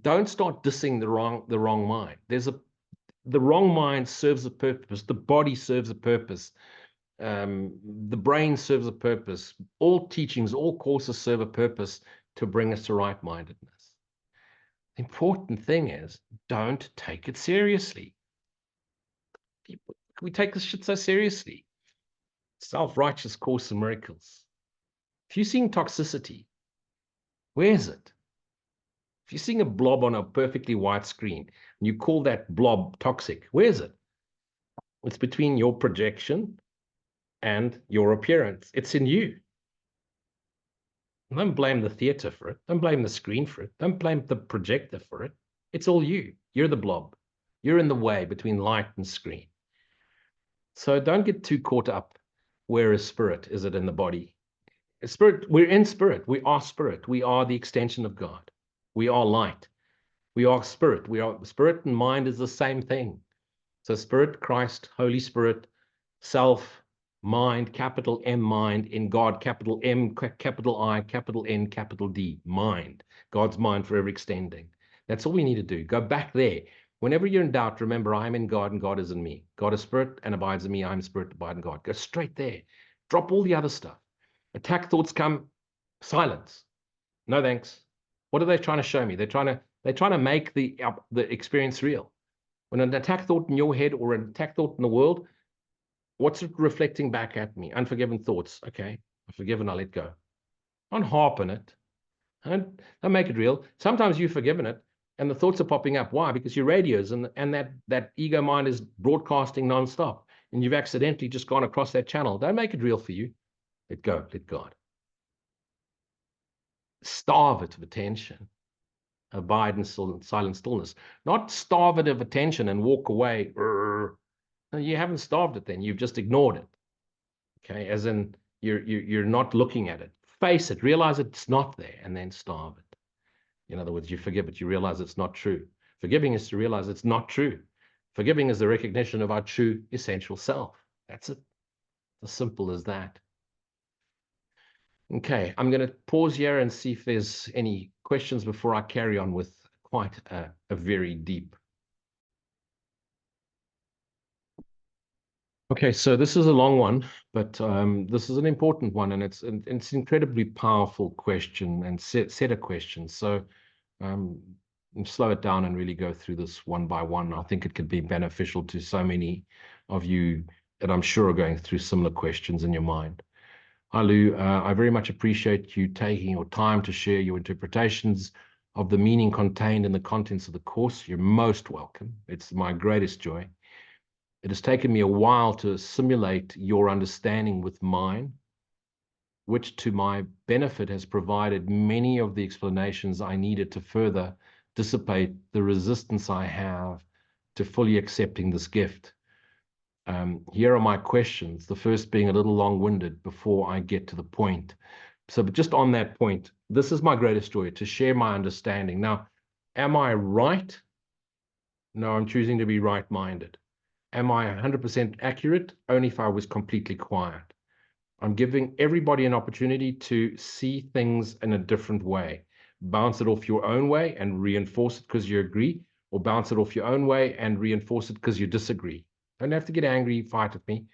Speaker 1: don't start dissing the wrong mind. The wrong mind serves a purpose. The body serves a purpose. The brain serves a purpose. All teachings, all courses serve a purpose to bring us to right-mindedness. The important thing is, don't take it seriously. We take this shit so seriously. Self-righteous Course in Miracles. If you're seeing toxicity, where is it? If you're seeing a blob on a perfectly white screen, and you call that blob toxic, where is it? It's between your projection and your appearance. It's in you. Don't blame the theater for it. Don't blame the screen for it. Don't blame the projector for it. It's all you. You're the blob. You're in the way between light and screen. So don't get too caught up. Where is spirit? Is it in the body? Spirit, we're in spirit. We are spirit. We are the extension of God. We are light. We are spirit. We are spirit, and mind is the same thing. So spirit, Christ, Holy Spirit, self, mind, capital M, mind, in God, capital M, capital I, capital N, capital D, mind. God's mind forever extending. That's all we need to do. Go back there. Whenever you're in doubt, remember, I am in God and God is in me. God is spirit and abides in me. I am spirit, abide in God. Go straight there. Drop all the other stuff. Attack thoughts come, silence. No thanks. What are they trying to show me? They're trying to make the experience real. When an attack thought in your head or an attack thought in the world, what's it reflecting back at me? Unforgiven thoughts. Okay, I'm forgiven, I let go. Don't harp on it. Don't make it real. Sometimes you've forgiven it and the thoughts are popping up. Why? Because your radios and that ego mind is broadcasting nonstop, and you've accidentally just gone across that channel. Don't make it real for you. Let go, let God. Starve it of attention. Abide in silent stillness. Not starve it of attention and walk away. No, you haven't starved it then. You've just ignored it. Okay, as in you're not looking at it. Face it. Realize it's not there, and then starve it. In other words, you forgive it. You realize it's not true. Forgiving is to realize it's not true. Forgiving is the recognition of our true essential self. That's it. As simple as that. Okay, I'm going to pause here and see if there's any questions before I carry on with quite a very deep. Okay, so this is a long one, but this is an important one, and it's an incredibly powerful question and set of questions. So slow it down and really go through this one by one. I think it could be beneficial to so many of you that I'm sure are going through similar questions in your mind. Hi, Lou. I very much appreciate you taking your time to share your interpretations of the meaning contained in the contents of the course. You're most welcome. It's my greatest joy. It has taken me a while to assimilate your understanding with mine, which to my benefit has provided many of the explanations I needed to further dissipate the resistance I have to fully accepting this gift. Here are my questions, the first being a little long-winded before I get to the point. So but just on that point, this is my greatest joy, to share my understanding. Now, am I right? No, I'm choosing to be right-minded. Am I 100% accurate? Only if I was completely quiet. I'm giving everybody an opportunity to see things in a different way. Bounce it off your own way and reinforce it because you agree, or bounce it off your own way and reinforce it because you disagree. Don't have to get angry, fight with me.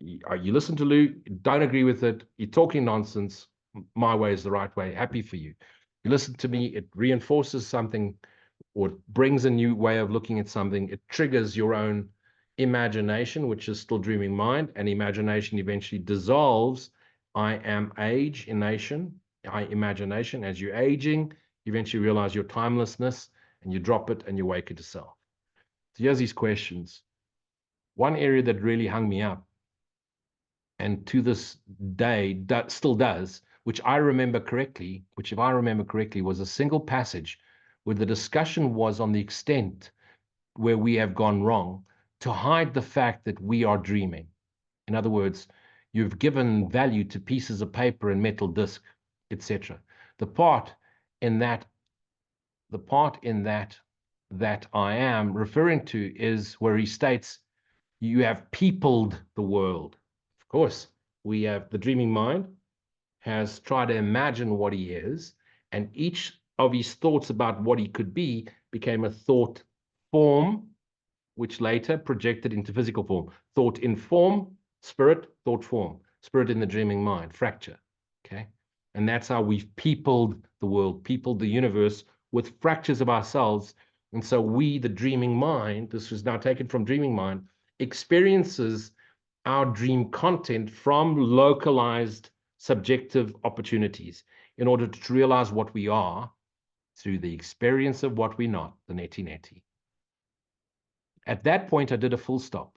Speaker 1: You listen to Lou, don't agree with it, you're talking nonsense, my way is the right way, happy for you. You listen to me, it reinforces something or it brings a new way of looking at something. It triggers your own imagination, which is still dreaming mind, and imagination eventually dissolves. I am age in nation, imagination. As you're aging, you eventually realize your timelessness and you drop it and you wake into self. So here's these questions. One area that really hung me up, and to this day still does, which I remember correctly, which if I remember correctly was a single passage where the discussion was on the extent where we have gone wrong to hide the fact that we are dreaming. In other words, you've given value to pieces of paper and metal disc, etc. The part in that that I am referring to is where he states, you have peopled the world. Of course, we have the dreaming mind has tried to imagine what he is, and each of his thoughts about what he could be became a thought form, which later projected into physical form. Thought in form, spirit, thought form. Spirit in the dreaming mind, fracture. Okay? And that's how we've peopled the world, peopled the universe with fractures of ourselves. And so we, the dreaming mind, this was now taken from dreaming mind, experiences our dream content from localized subjective opportunities in order to realize what we are through the experience of what we're not, the neti-neti. At that point, I did a full stop.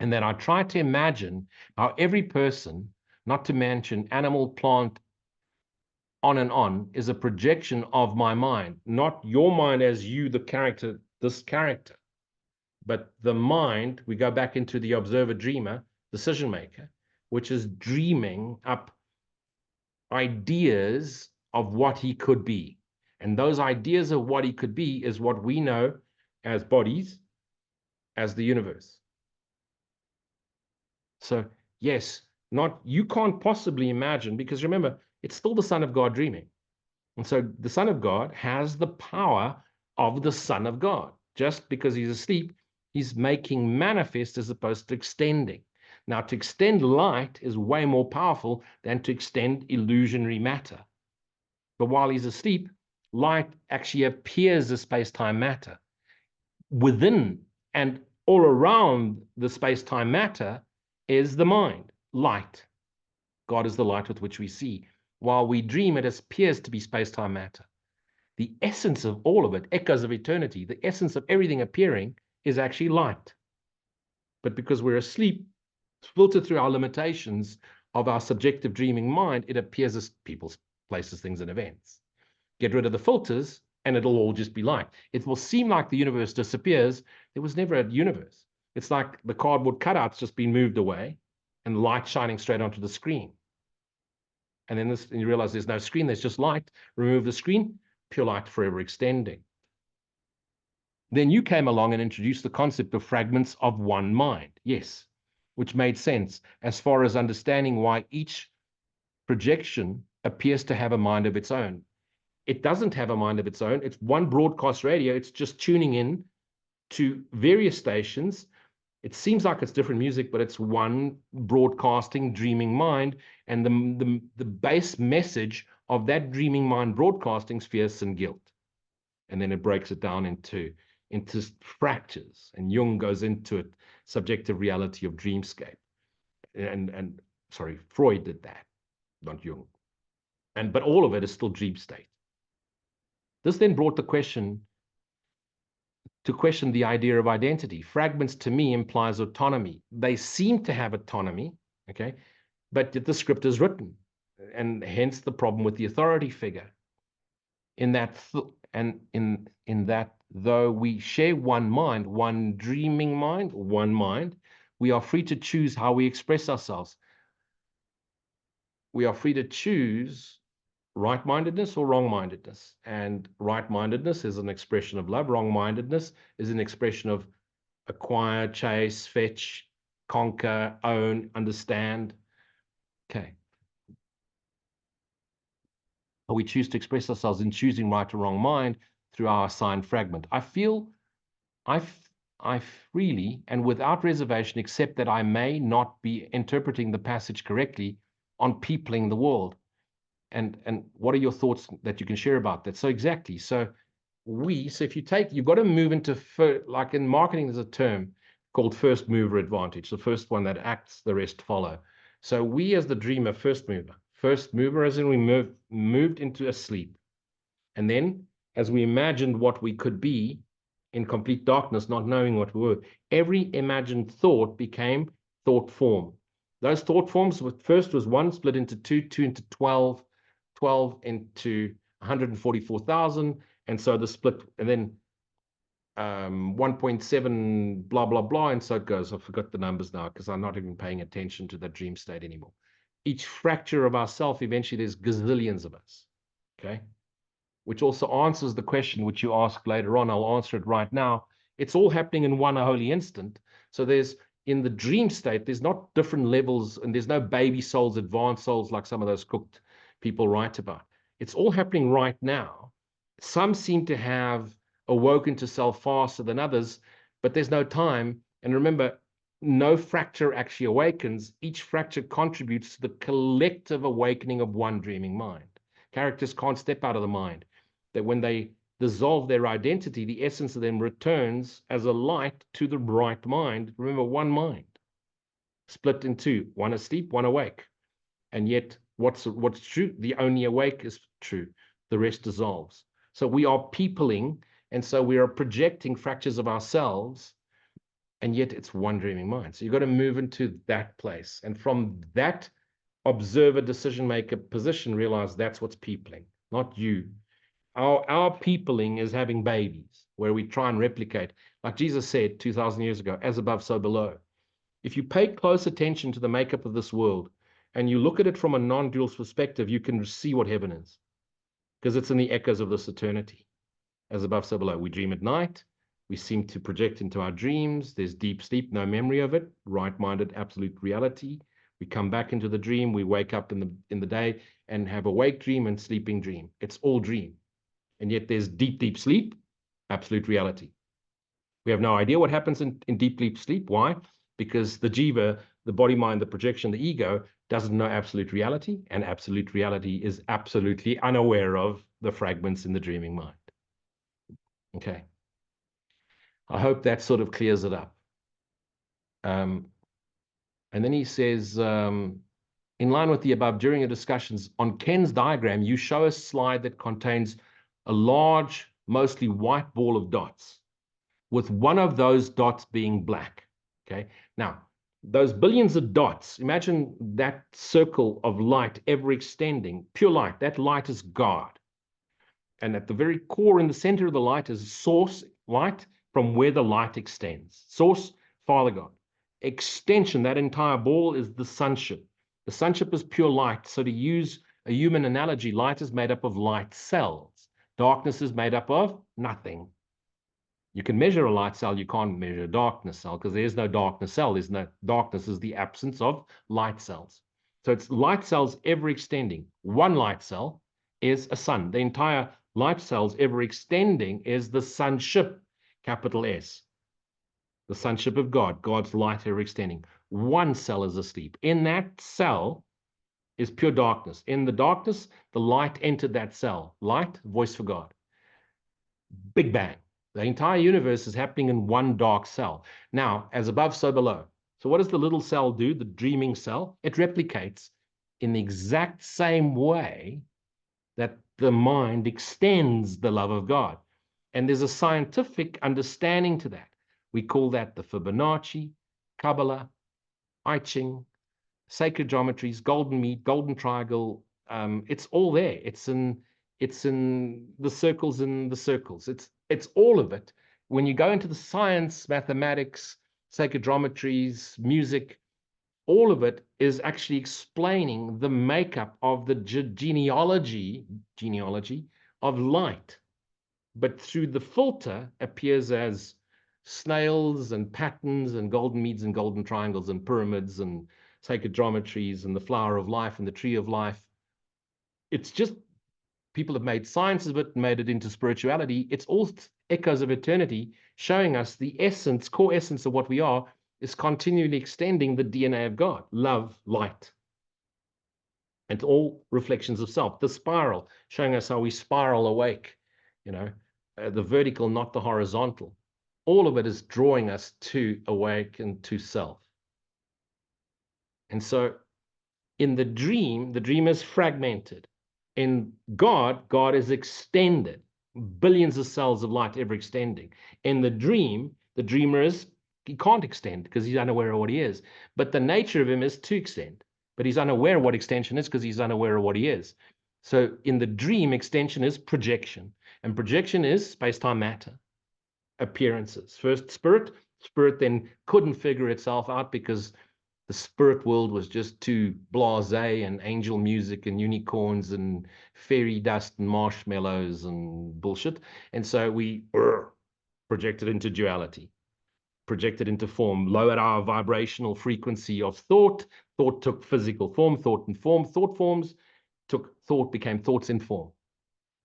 Speaker 1: And then I tried to imagine how every person, not to mention animal, plant, on and on, is a projection of my mind, not your mind as you, the character, this character, but the mind, we go back into the observer, dreamer, decision maker, which is dreaming up ideas of what he could be. And those ideas of what he could be is what we know as bodies, as the universe. So yes, you can't possibly imagine, because remember, it's still the Son of God dreaming. And so the Son of God has the power of the Son of God. Just because he's asleep, he's making manifest as opposed to extending. Now, to extend light is way more powerful than to extend illusionary matter. But while he's asleep, light actually appears as space-time matter. Within and all around the space-time matter is the mind, light. God is the light with which we see. While we dream, it appears to be space-time matter. The essence of all of it, echoes of eternity, the essence of everything appearing is actually light. But because we're asleep, filtered through our limitations of our subjective dreaming mind, it appears as people, places, things, and events. Get rid of the filters, and it'll all just be light. It will seem like the universe disappears. There was never a universe. It's like the cardboard cutouts just been moved away and light shining straight onto the screen. And then and you realize there's no screen, there's just light. Remove the screen, pure light forever extending. Then you came along and introduced the concept of fragments of one mind. Yes, which made sense as far as understanding why each projection appears to have a mind of its own. It doesn't have a mind of its own. It's one broadcast radio. It's just tuning in to various stations. It seems like it's different music, but it's one broadcasting dreaming mind. And the base message of that dreaming mind broadcasting is fear and guilt. And then it breaks it down into fractures. And Jung goes into it, subjective reality of dreamscape. And sorry, Freud did that, not Jung. But all of it is still dream state. This then brought the question to question the idea of identity. Fragments to me implies autonomy. They seem to have autonomy, okay, but the script is written, and hence the problem with the authority figure. In that, though we share one mind, one dreaming mind, one mind, we are free to choose how we express ourselves. We are free to choose right-mindedness or wrong-mindedness. And right-mindedness is an expression of love. Wrong-mindedness is an expression of acquire, chase, fetch, conquer, own, understand. Okay. We choose to express ourselves in choosing right or wrong mind through our assigned fragment. I feel I freely and without reservation accept that I may not be interpreting the passage correctly on peopling the world. And what are your thoughts that you can share about that? So exactly. So if you take, you've got to move into, like in marketing, there's a term called first mover advantage. The first one that acts, the rest follow. So we as the dreamer, first mover as in we moved into a sleep. And then as we imagined what we could be in complete darkness, not knowing what we were, every imagined thought became thought form. Those thought forms, first was 1 split into 2, 2 into 12, 12 into 144,000. And so the split, and then 1.7, blah, blah, blah. And so it goes. I forgot the numbers now because I'm not even paying attention to the dream state anymore. Each fracture of ourself, eventually there's gazillions of us. Okay. Which also answers the question which you asked later on. I'll answer it right now. It's all happening in one holy instant. So there's, in the dream state, there's not different levels, and there's no baby souls, advanced souls, like some of those cooked people write about. It's all happening right now. Some seem to have awoken to self faster than others, but there's no time. And remember, no fracture actually awakens. Each fracture contributes to the collective awakening of one dreaming mind. Characters can't step out of the mind. That when they dissolve their identity, the essence of them returns as a light to the right mind. Remember, one mind, split in two, one asleep, one awake. And yet, what's true? The only awake is true. The rest dissolves. So we are peopling, and so we are projecting fractures of ourselves, and yet it's one dreaming mind. So you've got to move into that place. And from that observer, decision maker position, realize that's what's peopling, not you. Our peopling is having babies, where we try and replicate, like Jesus said 2,000 years ago, as above, so below. If you pay close attention to the makeup of this world, and you look at it from a non-dual perspective, you can see what heaven is, because it's in the echoes of this eternity. As above, so below. We dream at night. We seem to project into our dreams. There's deep sleep, no memory of it, right-minded, absolute reality. We come back into the dream. We wake up in the day and have a wake dream and sleeping dream. It's all dream. And yet there's deep, deep sleep, absolute reality. We have no idea what happens in deep, deep sleep. Why? Because the jiva, the body, mind, the projection, the ego, doesn't know absolute reality, and absolute reality is absolutely unaware of the fragments in the dreaming mind. Okay. I hope that sort of clears it up. And then he says, in line with the above, during the discussions on Ken's diagram, you show a slide that contains a large, mostly white ball of dots, with one of those dots being black. Okay. Now, those billions of dots, imagine that circle of light ever extending, pure light. That light is God. And at the very core, in the center of the light, is source light from where the light extends. Source, Father God. Extension, that entire ball, is the sonship. The sonship is pure light. So to use a human analogy, light is made up of light cells. Darkness is made up of nothing. You can measure a light cell, you can't measure a darkness cell, because there's no darkness cell. There's no darkness, is the absence of light cells. So it's light cells ever extending. One light cell is a sun. The entire light cells ever extending is the sonship, capital S. The sonship of God, God's light ever extending. One cell is asleep. In that cell is pure darkness. In the darkness, the light entered that cell. Light, voice for God. Big bang. The entire universe is happening in one dark cell. Now, as above, so below. So what does the little cell do, the dreaming cell? It replicates in the exact same way that the mind extends the love of God. And there's a scientific understanding to that. We call that the Fibonacci, Kabbala, ACIM, sacred geometries, golden mean, golden triangle. It's all there. It's in the circles in the circles. It's all of it. When you go into the science, mathematics, sacred geometries, music, all of it is actually explaining the makeup of the genealogy of light. But through the filter appears as snails and patterns and golden meads and golden triangles and pyramids and sacred geometries and the flower of life and the tree of life. It's just people have made science of it and made it into spirituality. It's all echoes of eternity, showing us the essence, core essence of what we are is continually extending the DNA of God, love, light. And all reflections of self. The spiral, showing us how we spiral awake, the vertical, not the horizontal. All of it is drawing us to awaken to self. And so in the dream is fragmented. In God, God is extended. Billions of cells of light ever extending. In the dreamer he can't extend because he's unaware of what he is. But the nature of him is to extend. But he's unaware of what extension is because he's unaware of what he is. So in the dream, extension is projection. And projection is space-time matter, appearances. First spirit then couldn't figure itself out because the spirit world was just too blasé, and angel music and unicorns and fairy dust and marshmallows and bullshit. And so we projected into duality, projected into form, lowered our vibrational frequency of thought. Thought took physical form, thought and form, thought forms thought became thoughts in form.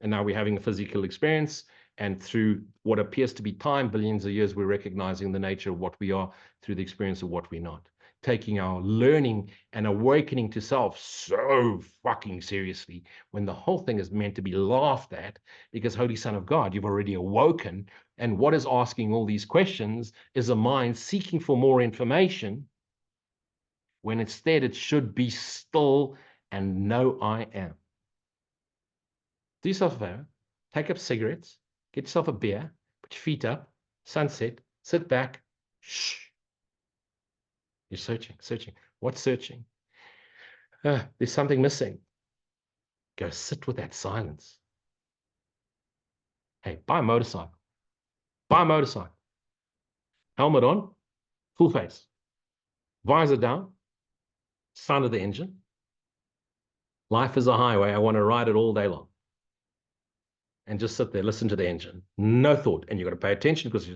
Speaker 1: And now we're having a physical experience. And through what appears to be time, billions of years, we're recognizing the nature of what we are through the experience of what we're not. Taking our learning and awakening to self so fucking seriously when the whole thing is meant to be laughed at because, Holy Son of God, you've already awoken. And what is asking all these questions is a mind seeking for more information when instead it should be still and know I am. Do yourself a favor, take up cigarettes, get yourself a beer, put your feet up, sunset, sit back, shh. You're searching. What's searching? There's something missing. Go sit with that silence. Hey, buy a motorcycle. Helmet on, full face. Visor down, sound of the engine. Life is a highway. I want to ride it all day long. And just sit there, listen to the engine. No thought. And you've got to pay attention because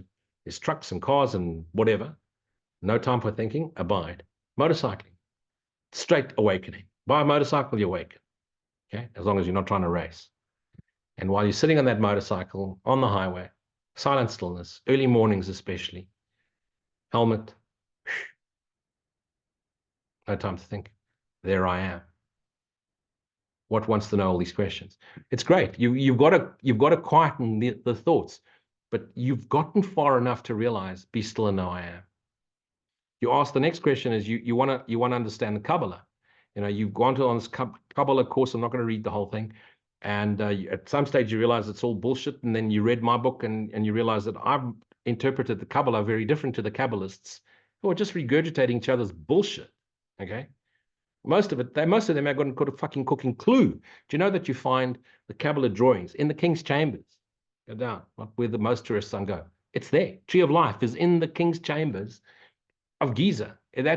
Speaker 1: there's trucks and cars and whatever. No time for thinking. Abide. Motorcycling. Straight awakening. Buy a motorcycle, you awaken. Okay? As long as you're not trying to race. And while you're sitting on that motorcycle on the highway, silent stillness, early mornings especially, helmet, no time to think. There I am. What wants to know all these questions? It's great. You've got to quieten the thoughts, but you've gotten far enough to realize, be still and know I am. You ask the next question is you want to understand the Kabbala. You've gone on this Kabbala course. I'm not going to read the whole thing. And at some stage you realize it's all bullshit. And then you read my book and you realize that I've interpreted the Kabbala very different to the Kabbalists who are just regurgitating each other's bullshit. Okay. Most of them haven't got a fucking cooking clue. Do you know that you find the Kabbala drawings in the king's chambers? Go down, not where the most tourists don't go. It's there. Tree of Life is in the king's chambers of Giza. It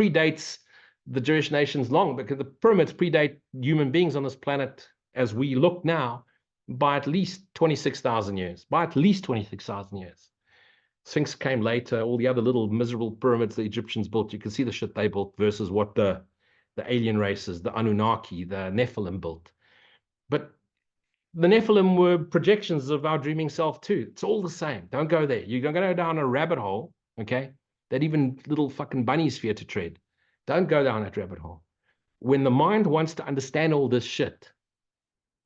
Speaker 1: predates the Jewish nations long because the pyramids predate human beings on this planet as we look now by at least 26,000 years. Sphinx came later. All the other little miserable pyramids the Egyptians built, you can see the shit they built versus what the alien races, the Anunnaki, the Nephilim built. But the Nephilim were projections of our dreaming self too. It's all the same. Don't go there. You're going to go down a rabbit hole, okay, that even little fucking bunnies fear to tread. Don't go down that rabbit hole. When the mind wants to understand all this shit,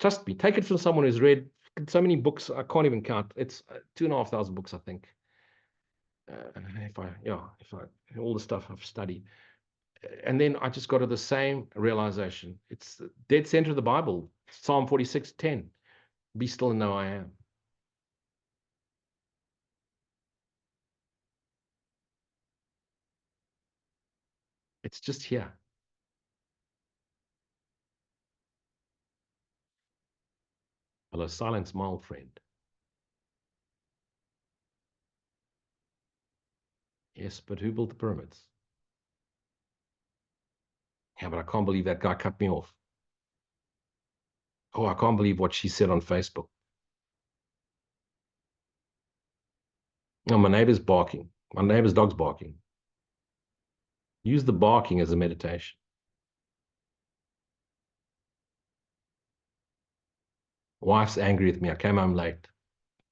Speaker 1: trust me, take it from someone who's read so many books, I can't even count. It's 2,500 books, I think. All the stuff I've studied. And then I just got to the same realization. It's the dead center of the Bible, Psalm 46:10. Be still and know I am. It's just here. Hello, silence, my old friend. Yes, but who built the pyramids? Yeah, but I can't believe that guy cut me off. Oh, I can't believe what she said on Facebook. No, my neighbor's barking. My neighbor's dog's barking. Use the barking as a meditation. Wife's angry with me. I came home late.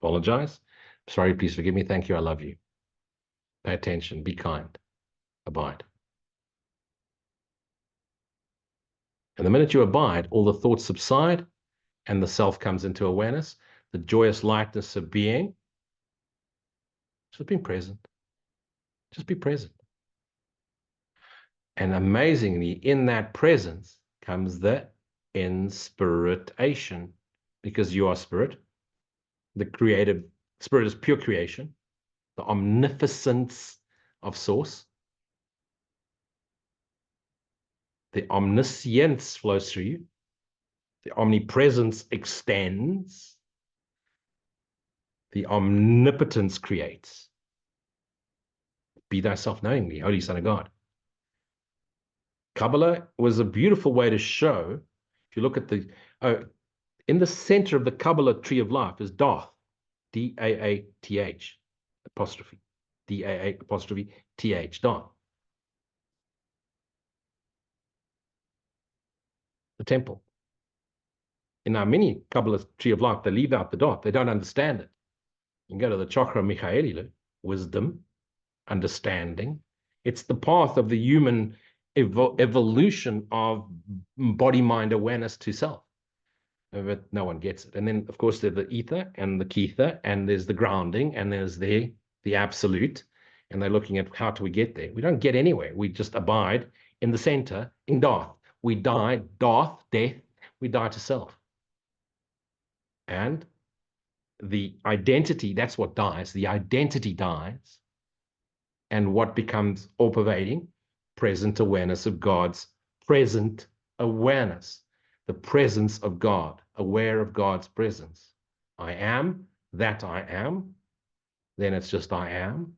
Speaker 1: Apologize. Sorry, please forgive me. Thank you. I love you. Pay attention. Be kind. Abide. And the minute you abide, all the thoughts subside and the self comes into awareness, the joyous lightness of being. Just being present. Just be present. And amazingly, in that presence comes the inspiration, because you are spirit. The creative spirit is pure creation, the omnificence of source. The omniscience flows through you. The omnipresence extends. The omnipotence creates. Be thyself knowingly, Holy Son of God. Kabbala was a beautiful way to show, if you look at the, in the center of the Kabbala tree of life is Dath, D-A-A-T-H, apostrophe, D-A-A apostrophe T-H, Dath. The temple. In our mini Kabbalah tree of life, they leave out the Dath. They don't understand it. You can go to the Chakra Michaeli, wisdom, understanding. It's the path of the human evolution of body-mind awareness to self. But no one gets it. And then, of course, there's the ether and the kether, and there's the grounding, and there's the absolute. And they're looking at how do we get there. We don't get anywhere. We just abide in the center, in Dath. We die, Dath, death, we die to self. And the identity, that's what dies. The identity dies. And what becomes all-pervading? Present awareness of God's present awareness. The presence of God, aware of God's presence. I am that I am. Then it's just I am.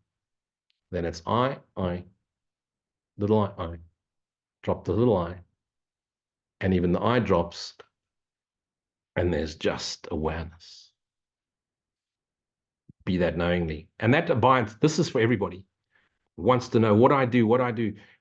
Speaker 1: Then it's I, little I. Drop the little I. And even the I drops. And there's just awareness. Be that knowingly. And that abides. This is for everybody. Wants to know what I do.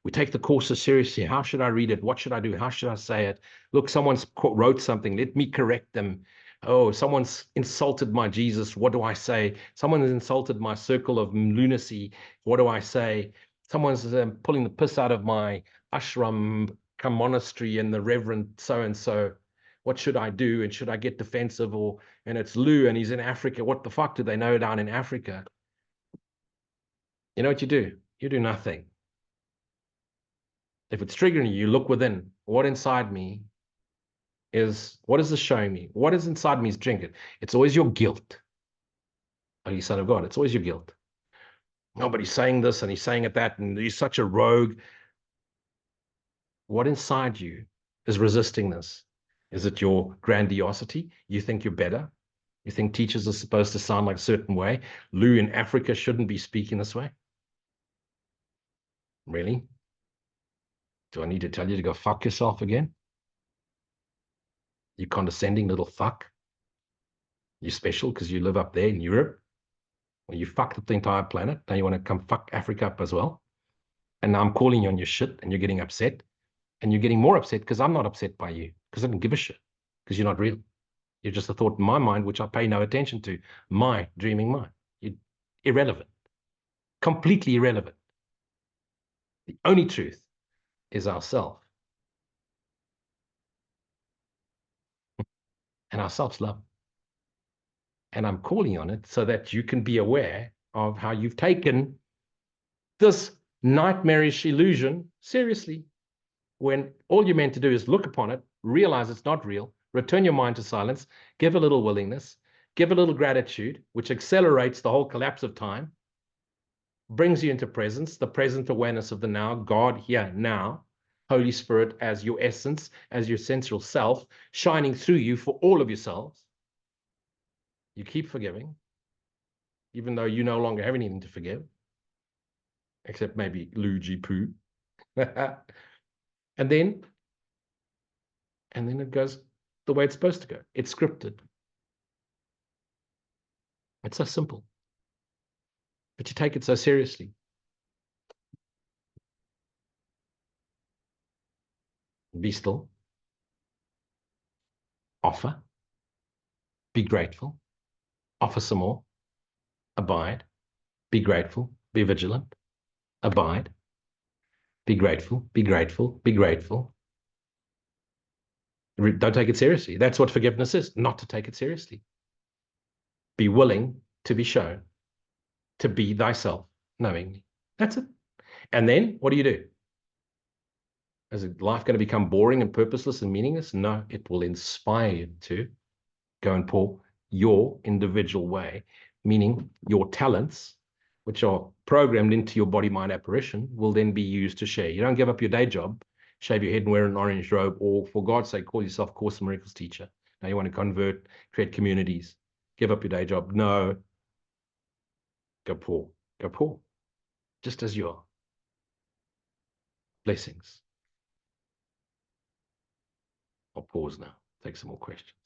Speaker 1: We take the courses seriously. How should I read it? What should I do? How should I say it? Look, someone's wrote something. Let me correct them. Oh, someone's insulted my Jesus. What do I say? Someone has insulted my circle of lunacy. What do I say? Someone's pulling the piss out of my ashram monastery and the reverend so-and-so. What should I do? And should I get defensive? And it's Lou and he's in Africa. What the fuck do they know down in Africa? You know what you do? You do nothing. If it's triggering you, you look within. What inside me is, what is this showing me? What is inside me is triggering? It's always your guilt. Holy Son of God, it's always your guilt. Nobody's saying this and he's saying it that, and he's such a rogue. What inside you is resisting this? Is it your grandiosity? You think you're better? You think teachers are supposed to sound like a certain way? Lou in Africa shouldn't be speaking this way? Really? Do I need to tell you to go fuck yourself again? You condescending little fuck. You're special because you live up there in Europe. Well, you fucked up the entire planet. Now you want to come fuck Africa up as well. And now I'm calling you on your shit and you're getting upset. And you're getting more upset because I'm not upset by you. Because I don't give a shit. Because you're not real. You're just a thought in my mind, which I pay no attention to. My dreaming mind. You're irrelevant. Completely irrelevant. The only truth is ourself. And ourself's love. And I'm calling on it so that you can be aware of how you've taken this nightmarish illusion seriously, when all you're meant to do is look upon it, realize it's not real, return your mind to silence, give a little willingness, give a little gratitude, which accelerates the whole collapse of time, brings you into presence, the present awareness of the now, God here now, Holy Spirit as your essence, as your essential self, shining through you for all of yourselves. You keep forgiving, even though you no longer have anything to forgive, except maybe luji poo. And then it goes the way it's supposed to go. It's scripted. It's so simple. But you take it so seriously. Be still. Offer. be grateful, offer some more, abide, be grateful, be vigilant, abide, be grateful, be grateful, be grateful. Don't take it seriously. That's what forgiveness is, not to take it seriously. Be willing to be shown, to be thyself knowingly. That's it. And then what do? Is life going to become boring and purposeless and meaningless? No, it will inspire you to go and pour your individual way, meaning your talents, which are programmed into your body mind apparition, will then be used to share. You don't give up your day job, shave your head and wear an orange robe, or for God's sake, call yourself Course in Miracles teacher. Now you want to convert, create communities, give up your day job. No, go pour, just as you are. Blessings. I'll pause now, take some more questions.